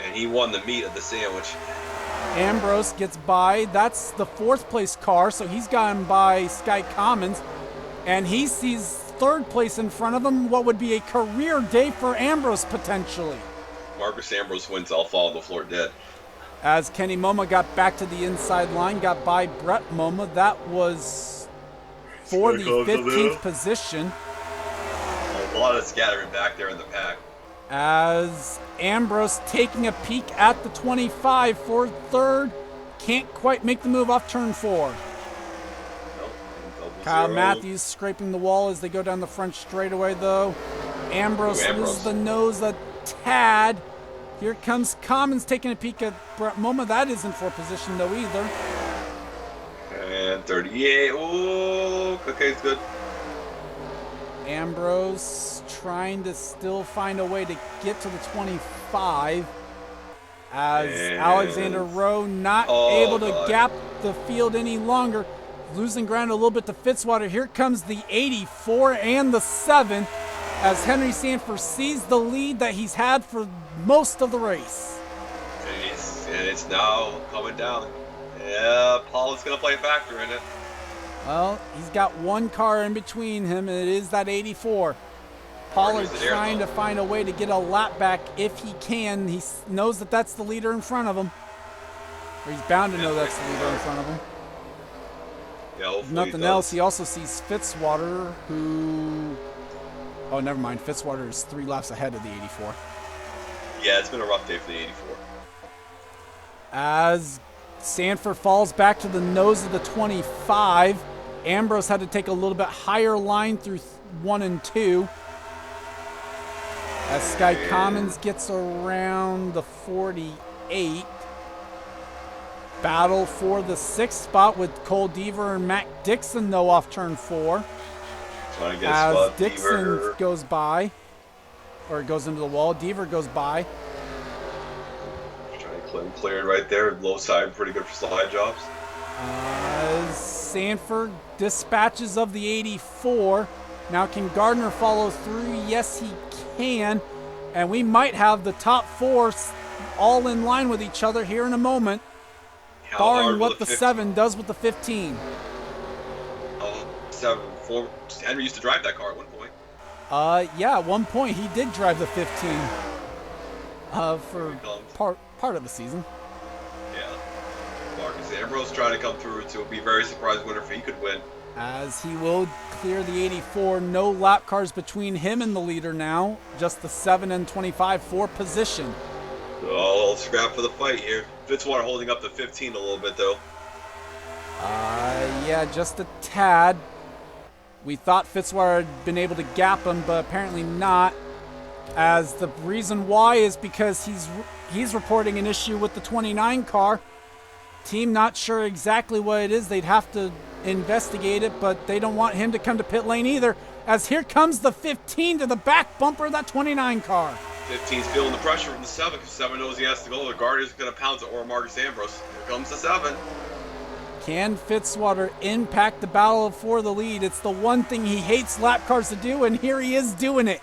And he won the meat of the sandwich. Ambrose gets by. That's the 4th place car, so he's gotten by Sky Commons. And he sees third place in front of him. What would be a career day for Ambrose potentially. Marcus Ambrose wins, I'll fall on the floor dead. As Kenny Momo got back to the inside line, got by Brett Momo. That was for the 15th position. A lot of scattering back there in the pack. As Ambrose taking a peek at the 25 for third. Can't quite make the move off turn 4. Nope. Kyle Matthews scraping the wall as they go down the front straightaway, though. Ambrose loses the nose a tad. Here comes Commons taking a peek at Brett Moma. That isn't for position, though, either. And 38. Oh, Cookay's good. Ambrose trying to still find a way to get to the 25. As Alexander Rowe not able to gap the field any longer. Losing ground a little bit to Fitzwater. Here comes the 84 and the 7 as Henry Sanford sees the lead that he's had for most of the race. And it's now coming down. Yeah, Paul is going to play a factor in it. Well, he's got one car in between him, and it is that 84. Pollard trying to find a way to get a lap back if he can. He knows that that's the leader in front of him. Or he's bound to know that's the leader in front of him. Yeah, if nothing else, he also sees Fitzwater, who... Oh, never mind. Fitzwater is 3 laps ahead of the 84. Yeah, it's been a rough day for the 84. As Sanford falls back to the nose of the 25, Ambrose had to take a little bit higher line through 1 and 2. As Sky Commons gets around the 48. Battle for the 6th spot with Cole Deaver and Matt Dixon, though, off turn 4. As Dixon goes by, or goes into the wall, Deaver goes by. Trying to clear it right there. Low side, pretty good for slide jobs. Sanford dispatches of the 84. Now can Gardner follow through? Yes, he can. And we might have the top 4 all in line with each other here in a moment. Barring what the 7 does with the 15. 7. Henry used to drive that car at one point. Yeah, at one point he did drive the 15. For part of the season. Yeah. Marcus Ambrose trying to come through to be very surprised winner if he could win. As he will clear the 84. No lap cars between him and the leader now. Just the 7 and 25 for position. Oh, scrap for the fight here. Fitzwater holding up the 15 a little bit, though. Yeah, just a tad. We thought Fitzwater had been able to gap him, but apparently not. As the reason why is because he's reporting an issue with the 29 car. Team not sure exactly what it is. They'd have to investigate it, but they don't want him to come to pit lane either. As here comes the 15 to the back bumper of that 29 car. 15's feeling the pressure from the 7 because 7 knows he has to go. The guard is going to pounce it, or Marcus Ambrose. Here comes the 7. Can Fitzwater impact the battle for the lead? It's the one thing he hates lap cars to do, and here he is doing it.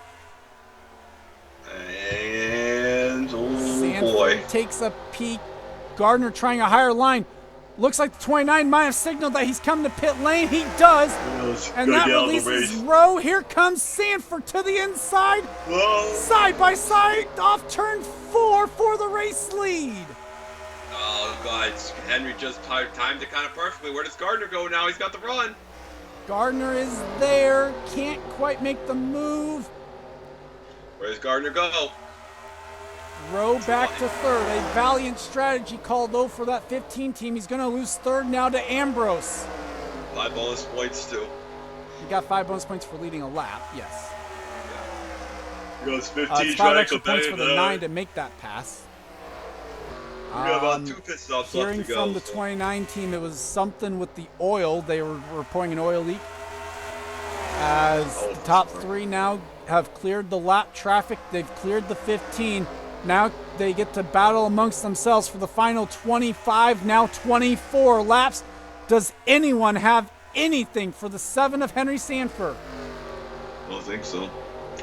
And, oh Sanford boy. takes a peek. Gardner trying a higher line. Looks like the 29 might have signaled that he's coming to pit lane. He does. And that releases Rowe. Here comes Sanford to the inside. Whoa. Side by side off turn 4 for the race lead. Oh, God. Henry just timed it kind of perfectly. Where does Gardner go now? He's got the run. Gardner is there. Can't quite make the move. Where does Gardner go? Rowe back to third. A valiant strategy call, though, for that 15 team. He's going to lose third now to Ambrose. 5 bonus points, too. He got 5 bonus points for leading a lap, yes. Yeah. Goes 15 it's 5 extra points for the 9 to make that pass. We got about 2 pit stops left to go. Hearing from the 29 team, it was something with the oil. They were reporting an oil leak. As the top 3 now have cleared the lap traffic. They've cleared the 15. Now they get to battle amongst themselves for the final 25, now 24 laps. Does anyone have anything for the 7 of Henry Sanford? I don't think so.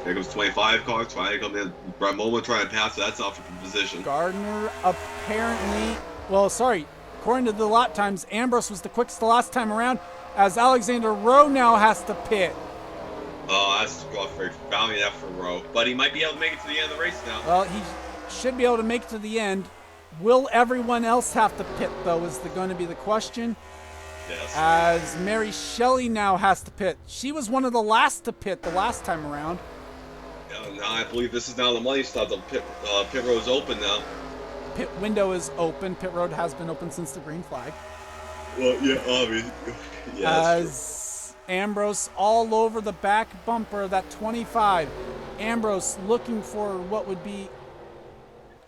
Here comes 25 car, trying to come in. Brett Moma trying to pass, that's off for position. Gardner apparently, according to the lap times, Ambrose was the quickest the last time around, as Alexander Rowe now has to pit. Oh, that's very valiant effort, Rowe. But he might be able to make it to the end of the race now. Well, he should be able to make it to the end. Will everyone else have to pit, though, is going to be the question. Yes. As Mary Shelley now has to pit. She was one of the last to pit the last time around. Now I believe this is now the money stop. The pit road is open now. Pit window is open. Pit road has been open since the green flag. Well, yeah, obviously. Yeah, As Ambrose all over the back bumper of that 25. Ambrose looking for what would be...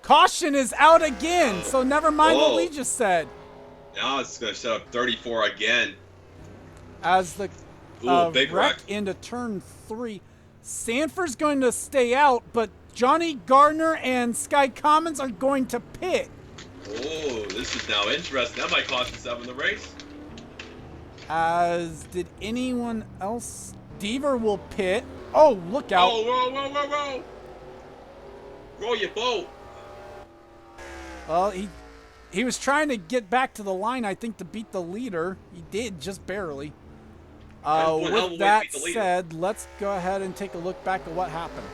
Caution is out again, so never mind what we just said. Now it's going to set up 34 again. As the big wreck into turn 3. Sanford's going to stay out, but Johnny Gardner and Sky Commons are going to pit. Oh, this is now interesting. That might cost us 7 the race. As did anyone else? Deaver will pit. Oh, look out. Oh, row. Roll your boat. Well, he was trying to get back to the line, I think, to beat the leader. He did, just barely. With that said, let's go ahead and take a look back at what happened.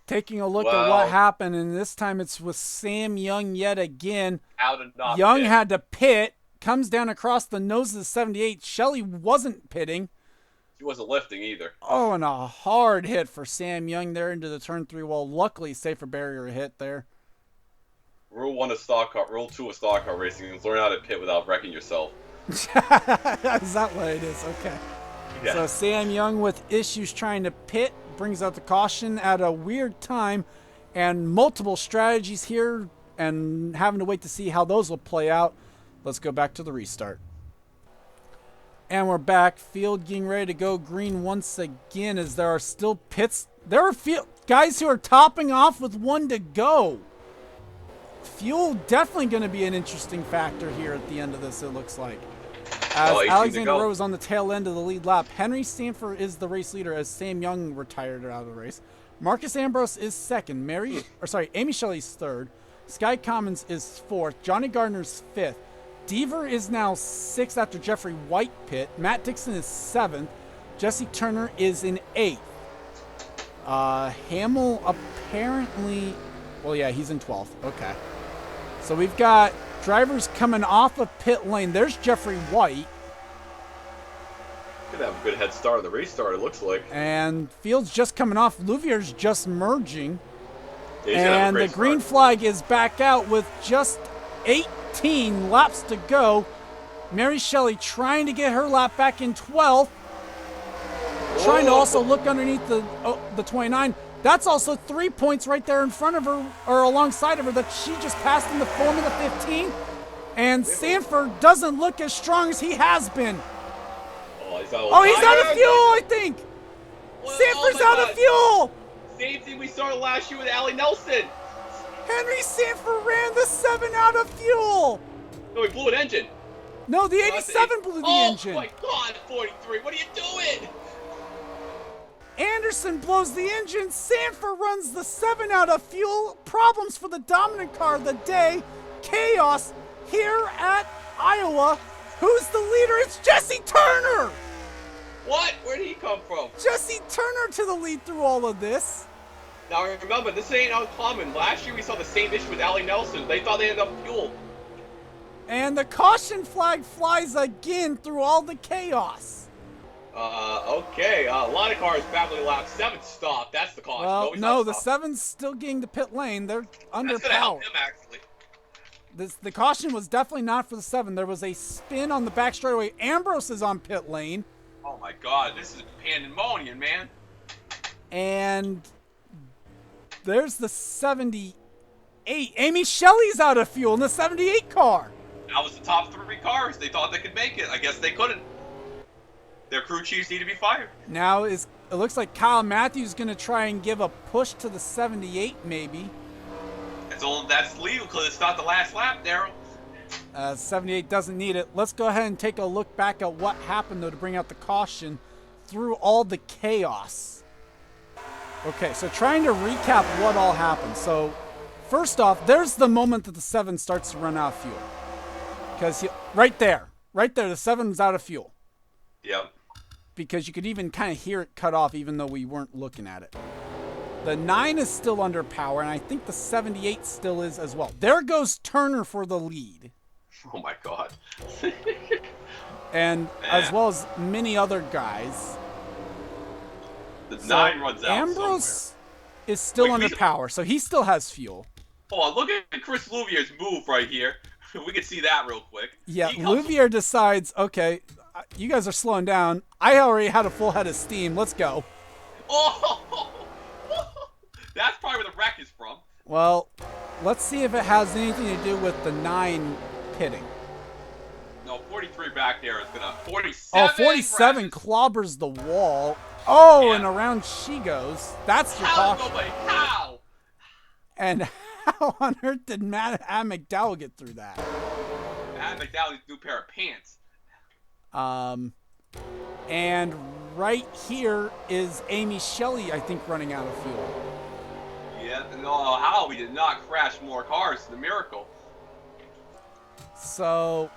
Taking a look at what happened, and this time it's with Sam Young yet again. Young had to pit, comes down across the nose of the 78. Shelley wasn't pitting. He wasn't lifting either. Oh, and a hard hit for Sam Young there into the turn 3 wall. Luckily, safer barrier hit there. Rule 1 of stock car, Rule 2 of stock car racing is learn how to pit without wrecking yourself. Is that what it is? Okay. Yeah. So Sam Young with issues trying to pit brings out the caution at a weird time, and multiple strategies here and having to wait to see how those will play out. Let's go back to the restart. And we're back. Field getting ready to go green once again as there are still pits. There are guys who are topping off with 1 to go. Fuel definitely going to be an interesting factor here at the end of this, it looks like. As Alexander Rowe is on the tail end of the lead lap. Henry Stanford is the race leader as Sam Young retired out of the race. Marcus Ambrose is second. Amy Shelley's third. Sky Commons is fourth. Johnny Gardner's fifth. Deaver is now sixth after Jeffrey White pit. Matt Dixon is seventh. Jesse Turner is in eighth. Hamill apparently... Well, yeah, he's in 12th. Okay. So we've got drivers coming off of pit lane. There's Jeffrey White. Could have a good head start on the restart, it looks like. And Field's just coming off. Louvier's just merging. Yeah, and the green flag is back out with just 18 laps to go. Mary Shelley trying to get her lap back in 12th. Trying to also look underneath the 29. That's also 3 points right there in front of her, or alongside of her, that she just passed in the Formula 15. And Sanford doesn't look as strong as he has been. He's out of fuel, I think. Sanford's out of fuel. Same thing we started last year with Allie Nelson. Henry Sanford ran the 7 out of fuel. No, he blew an engine. No, the 87 blew the engine. Oh my God, 43. What are you doing? Anderson blows the engine. Sanford runs the 7 out of fuel. Problems for the dominant car of the day. Chaos here at Iowa. Who's the leader? It's Jesse Turner. What? Where did he come from? Jesse Turner to the lead through all of this. Now remember, this ain't uncommon. Last year we saw the same issue with Allie Nelson. They thought they had enough fuel. And the caution flag flies again through all the chaos. Okay. A lot of cars battling lap 7 stop. That's the caution. Well, no, the 7's still getting to pit lane. They're underpowered. That's gonna help him, actually. The caution was definitely not for the 7. There was a spin on the back straightaway. Ambrose is on pit lane. Oh my God, this is pandemonium, man. And there's the 78. Amy Shelley's out of fuel in the 78 car. That was the top 3 cars. They thought they could make it. I guess they couldn't. Their crew chiefs need to be fired. Now it looks like Kyle Matthews is going to try and give a push to the 78 maybe. That's legal because it's not the last lap, Daryl. 78 doesn't need it. Let's go ahead and take a look back at what happened, though, to bring out the caution through all the chaos. Okay, so trying to recap what all happened. So, first off, there's the moment that the 7 starts to run out of fuel. Because right there, the 7's out of fuel. Yep. because you could even kind of hear it cut off even though we weren't looking at it. The 9 is still under power, and I think the 78 still is as well. There goes Turner for the lead. Oh my God. And as well as many other guys. The 9 runs out Ambrose somewhere. is still under power, so he still has fuel. Hold on, look at Chris Louvier's move right here. We can see that real quick. Yeah, Louvier decides, okay, you guys are slowing down. I already had a full head of steam. Let's go. Oh! That's probably where the wreck is from. Well, let's see if it has anything to do with the 9 pitting. No, 43 back there is going to... 47! Oh, 47 clobbers the wall. Oh, Yeah. and around she goes. That's your How? caution. Nobody, how? And how on earth did Matt McDowell get through that? Matt McDowell's new pair of pants. And right here is Amy Shelley, I think, running out of fuel. Yeah, no, how? We did not crash more cars. The miracle. So,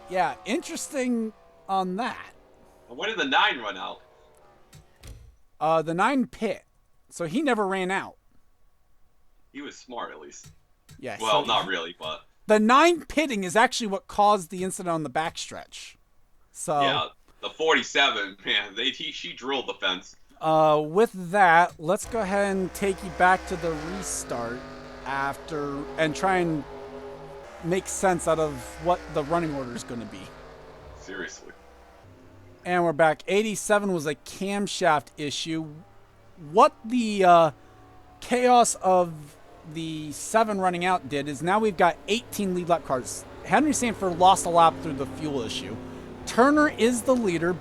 yeah, interesting on that. When did the 9 run out? The 9 pit. So he never ran out. He was smart, at least. Yeah. Well, so not really, but... The 9 pitting is actually what caused the incident on the backstretch. So Yeah, the 47, man, she drilled the fence. with that, let's go ahead and take you back to the restart and try and make sense out of what the running order is going to be. Seriously. And we're back. 87 was a camshaft issue. What the chaos of the 7 running out did is now we've got 18 lead lap cars. Henry Sanford lost a lap through the fuel issue. Turner is the leader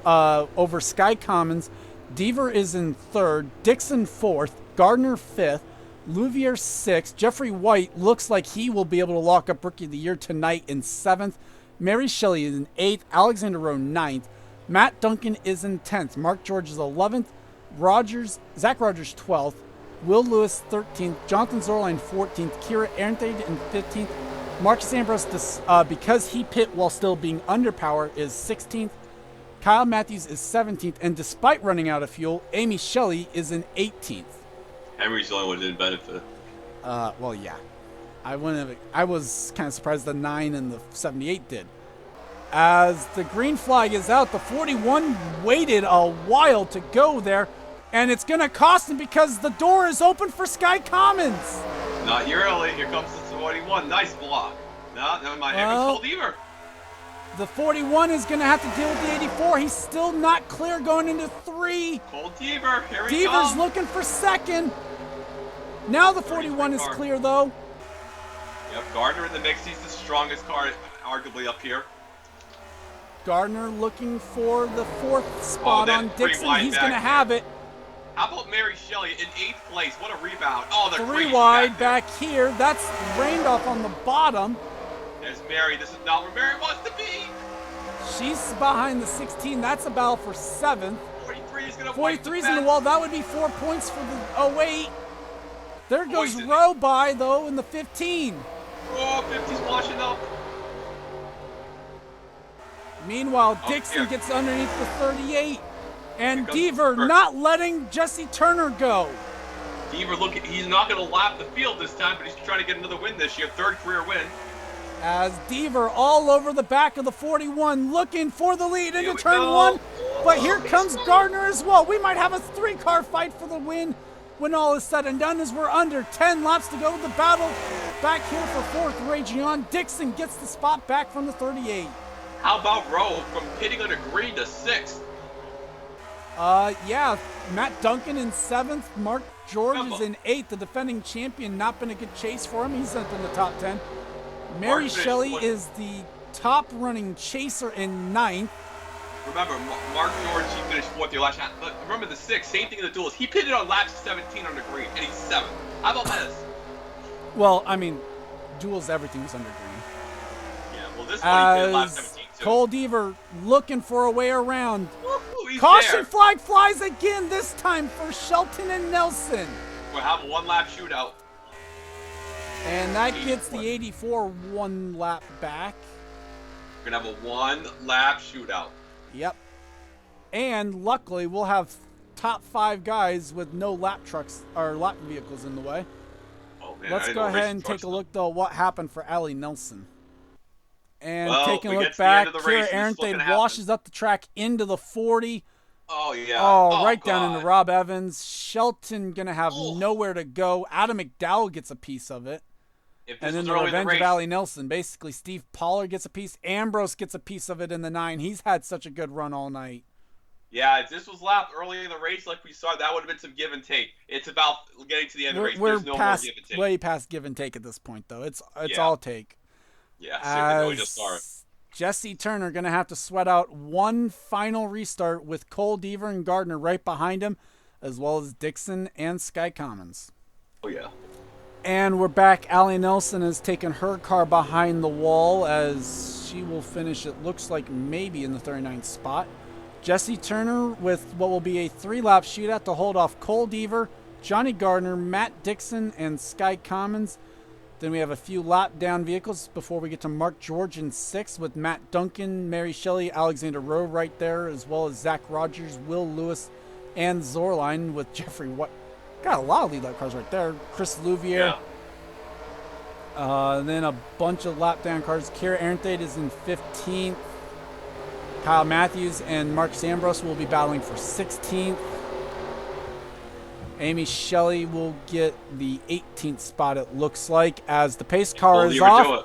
over Sky Commons. Deaver is in 3rd. Dixon 4th. Gardner 5th. Louvier 6th. Jeffrey White looks like he will be able to lock up Rookie of the Year tonight in 7th. Mary Shelley is in 8th. Alexander Rowe 9th. Matt Duncan is in 10th. Mark George is 11th. Zach Rogers 12th. Will Lewis 13th. Jonathan Zorline 14th. Kira Arnthade in 15th. Marcus Ambrose, because he pit while still being under power, is 16th. Kyle Matthews is 17th. And despite running out of fuel, Amy Shelley is in 18th. Henry's the only one who didn't benefit. Well, yeah. I was kind of surprised the 9 and the 78 did. As the green flag is out, the 41 waited a while to go there, and it's going to cost him because the door is open for Sky Commons. Not here early. Here comes the 41. Nice block. No, never mind. Well, Here comes Cold Eber. The 41 is going to have to deal with the 84. He's still not clear going into 3. Cold Deaver. Here he Deaver's comes. looking for 2nd. Now the 41 is clear, though. Yep, Gardner in the mix. He's the strongest car, arguably, up here. Gardner looking for the 4th spot on Dixon. He's going to have it. How about Mary Shelley in 8th place? What a rebound. Oh, they're 3 wide back here. That's Randolph on the bottom. There's Mary. This is not where Mary wants to be. She's behind the 16. That's a battle for 7th. 43 is going to 43's in the wall. That would be 4 points for the 08. There goes Rowe by, though, in the 15. Oh, 50's washing up. Meanwhile, Dixon gets underneath the 38. And Deaver not letting Jesse Turner go. Deaver, look, he's not going to lap the field this time, but he's trying to get another win this year. 3rd career win. As Deaver all over the back of the 41 looking for the lead into turn 1. But here comes Gardner as well. We might have a 3-car fight for the win when all is said and done, as we're under 10 laps to go. The battle back here for 4th raging on. Dixon gets the spot back from the 38. How about Rowe from pitting under green to 6th? Yeah, Matt Duncan in 7th. Mark George is in 8th. The defending champion, not been a good chase for him. He's up in the top 10. Mary Shelley is the top running chaser in 9th. Remember, Mark George, he finished 4th your last lap. But remember the 6th, same thing in the duels. He pitted on lap 17 under green, and he's 7th. How about this? Well, I mean, duels, everything was under green. Yeah, well, this one he pitted lap 17 too. Cole Deaver looking for a way around. He's Caution there. flag flies again, this time for Shelton and Nelson. We'll have a 1-lap shootout. And that gets the 84 1 lap back. We're going to have a 1-lap shootout. Yep. And luckily, we'll have top 5 guys with no lap trucks or lap vehicles in the way. Oh, man, Let's go ahead and take a look, though, what happened for Allie Nelson. And taking a look back, Kira Arenthaid washes up the track into the 40. Oh, yeah. Oh, right down into Rob Evans. Shelton going to have nowhere to go. Adam McDowell gets a piece of it. And then the revenge of Allie Nelson. Basically, Steve Pollard gets a piece. Ambrose gets a piece of it in the 9. He's had such a good run all night. Yeah, if this was lapped early in the race like we saw, that would have been some give and take. It's about getting to the end of the race. There's no more give and take. Way past give and take at this point, though. It's all take. Yeah, seriously, we just saw it. Jesse Turner going to have to sweat out one final restart with Cole Deaver and Gardner right behind him, as well as Dixon and Sky Commons. Oh, yeah. And we're back. Allie Nelson has taken her car behind the wall as she will finish, it looks like, maybe in the 39th spot. Jesse Turner with what will be a 3-lap shootout to hold off Cole Deaver, Johnny Gardner, Matt Dixon, and Sky Commons. Then we have a few lap down vehicles before we get to Mark George in 6th with Matt Duncan, Mary Shelley, Alexander Rowe right there, as well as Zach Rogers, Will Lewis, and Zorline with Jeffrey White. Got a lot of lead lap cars right there. Chris Louvier. Yeah. Then a bunch of lap down cars. Kira Arenthaid is in 15th. Kyle Matthews and Mark Ambrose will be battling for 16th. Amy Shelley will get the 18th spot, it looks like, as the pace car is off.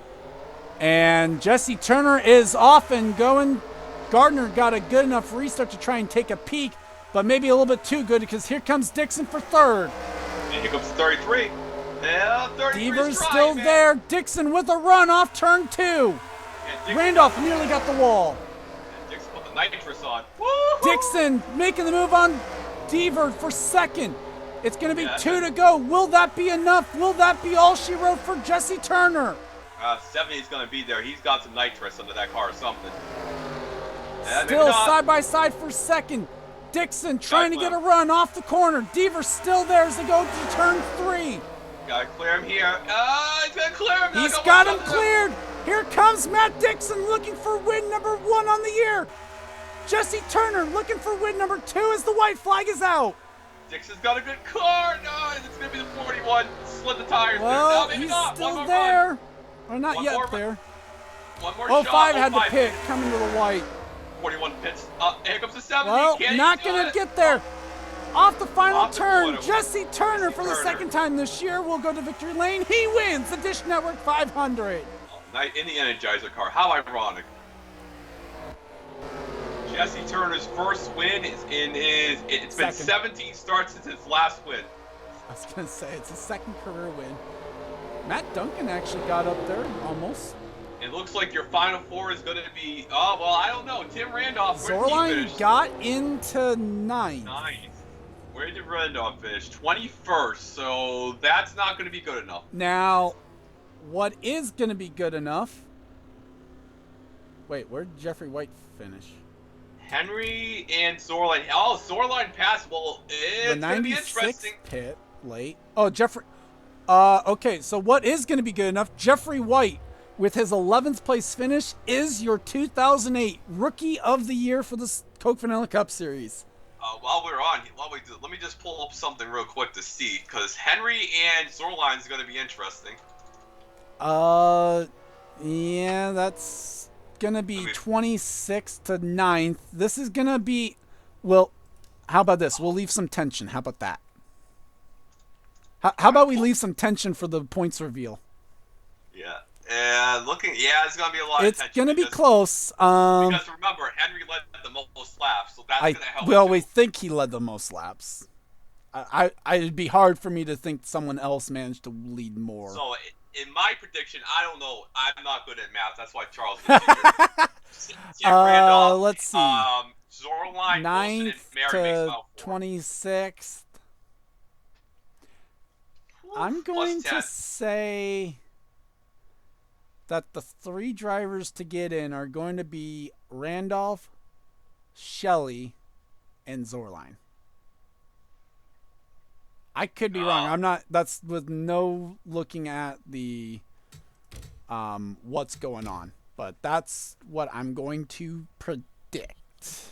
And Jesse Turner is off and going. Gardner got a good enough restart to try and take a peek, but maybe a little bit too good because here comes Dixon for 3rd. And here comes 33. Yeah, 33. Deaver's still there. Dixon with a run off turn 2. Randolph nearly got the wall. And Dixon put the nitrous on. Woo-hoo! Dixon making the move on Deaver for 2nd. It's going to be 2 to go. Will that be enough? Will that be all she wrote for Jesse Turner? 70's going to be there. He's got some nitrous under that car or something. Still side by side for 2nd. Dixon trying to get a run off the corner. Deaver still there as they go to turn 3. Gotta clear him here. He's gonna clear him. He's got him cleared. Here comes Matt Dixon looking for win number 1 on the year. Jesse Turner looking for win number 2 as the white flag is out. Dixon's got a good car. No, it's gonna be the 41. Slid the tires. Well, there. No, he's not. still there. Or not one yet more, there. One more 05 shot. had to pit, coming to the white. 41 pits. Here comes the 70. Well, not going to get there. Off the final turn, Jesse Turner for the 2nd time this year will go to victory lane. He wins the Dish Network 500. Night in the Energizer car. How ironic. Jesse Turner's first win is in his. It's been 17 starts since his last win. I was going to say, it's his 2nd career win. Matt Duncan actually got up there, almost. It looks like your final 4 is going to be, oh, well, I don't know. Tim Randolph, where did he Zorline finish? got into 9th. Where did Randolph finish? 21st, so that's not going to be good enough. Now, what is going to be good enough? Wait, where did Jeffrey White finish? Henry and Zorline. Oh, Zorline passed. Well, it's going to be interesting. Pit late. Oh, Jeffrey. Okay, so what is going to be good enough? Jeffrey White, with his 11th place finish, is your 2008 Rookie of the Year for the Coke Vanilla Cup Series. While we're on, let me just pull up something real quick to see, because Henry and Zorline is going to be interesting. Yeah, that's going to be 26th to 9th. This is going to be, well, how about this? We'll leave some tension. How about that? How about we leave some tension for the points reveal? Yeah. And it's going to be a lot of tension. It's going to be close. Because remember, Henry led the most laps, so that's going to help. Well, we think he led the most laps. It'd be hard for me to think someone else managed to lead more. So, in my prediction, I don't know. I'm not good at math. That's why Charles is here. Randolph, let's see. Zorline, 9th Wilson, and Mary to 26th. I'm going to say that the 3 drivers to get in are going to be Randolph, Shelley, and Zorline. I could be wrong. I'm not. That's with no looking at the what's going on, but that's what I'm going to predict.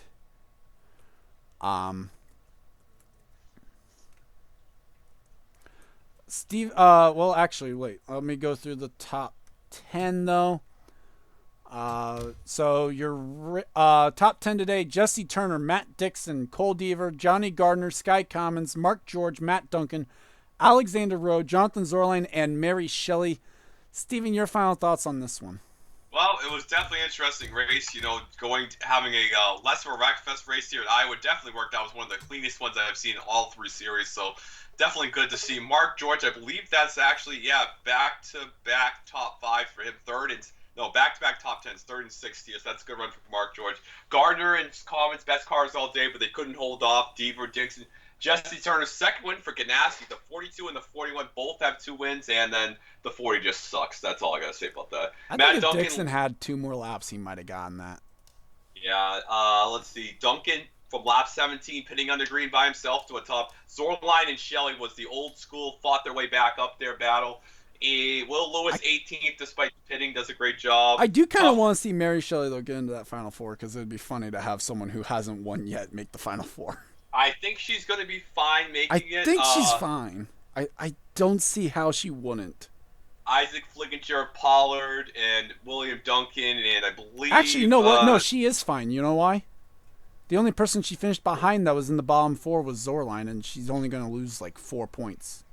Steve, well, actually, wait. Let me go through the top 10, though. So your top 10 today: Jesse Turner, Matt Dixon, Cole Deaver, Johnny Gardner, Sky Commons, Mark George, Matt Duncan, Alexander Rowe, Jonathan Zorline, and Mary Shelley. Steven, your final thoughts on this one? Well, it was definitely an interesting race. You know, having a less of a Wreckfest race here at Iowa definitely worked out. It was one of the cleanest ones I've seen in all 3 series. So definitely good to see. Mark George, I believe that's actually, back-to-back top 5 for him. Back-to-back top 10s, 3rd and 60th. That's a good run for Mark George. Gardner and Commons, best cars all day, but they couldn't hold off. Deaver, Dixon. Jesse Turner's second win for Ganassi. The 42 and the 41 both have 2 wins, and then the 40 just sucks. That's all I got to say about that. I think if Dixon had 2 more laps, he might have gotten that. Yeah, let's see. Duncan from lap 17, pitting under green by himself to a top. Zorline and Shelley was the old school, fought their way back up their battle. Will Lewis, 18th, despite pitting, does a great job. I do kind of want to see Mary Shelley, though, get into that Final Four, because it would be funny to have someone who hasn't won yet make the Final Four. I think she's going to be fine making it. I think she's fine. I don't see how she wouldn't. Isaac Flickinger, Pollard, and William Duncan, and I believe... Actually, you know what? No, she is fine. You know why? The only person she finished behind that was in the bottom 4 was Zorline, and she's only going to lose like 4 points.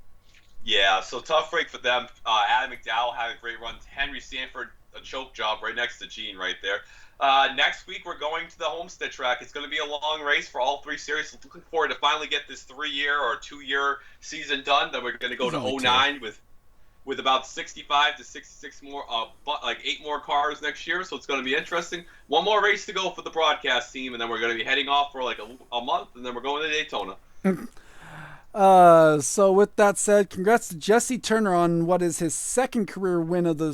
Yeah, so tough break for them. Adam McDowell had a great run. Henry Sanford, a choke job right next to Gene right there. Next week, we're going to the Homestead track. It's going to be a long race for all 3 series. Looking forward to finally get this 3-year or 2-year season done. Then we're going to go to 09 with about 65 to 66 more, 8 more cars next year. So it's going to be interesting. 1 more race to go for the broadcast team, and then we're going to be heading off for like a month, and then we're going to Daytona. So with that said, congrats to Jesse Turner on what is his second career win of the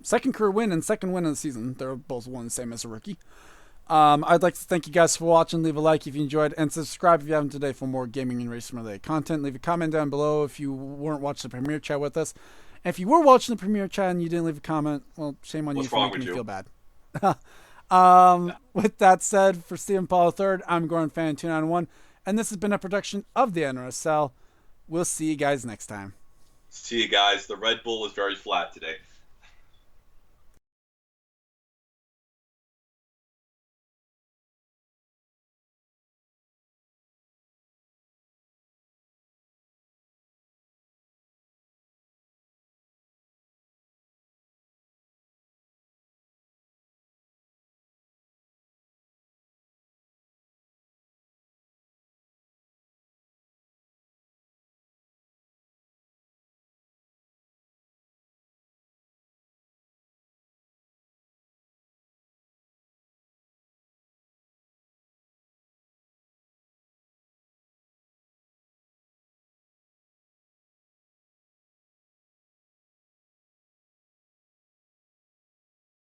second career win and second win of the season. They're both won the same as a rookie. I'd like to thank you guys for watching. Leave a like if you enjoyed, and subscribe if you haven't today for more gaming and racing related content. Leave a comment down below if you weren't watching the premiere chat with us. And if you were watching the premiere chat and you didn't leave a comment, well, shame on you for making me feel bad. With that said, for Stephen Paul III, I'm Gordon Fan 291, and this has been a production of the NRSL. We'll see you guys next time. See you guys. The Red Bull was very flat today.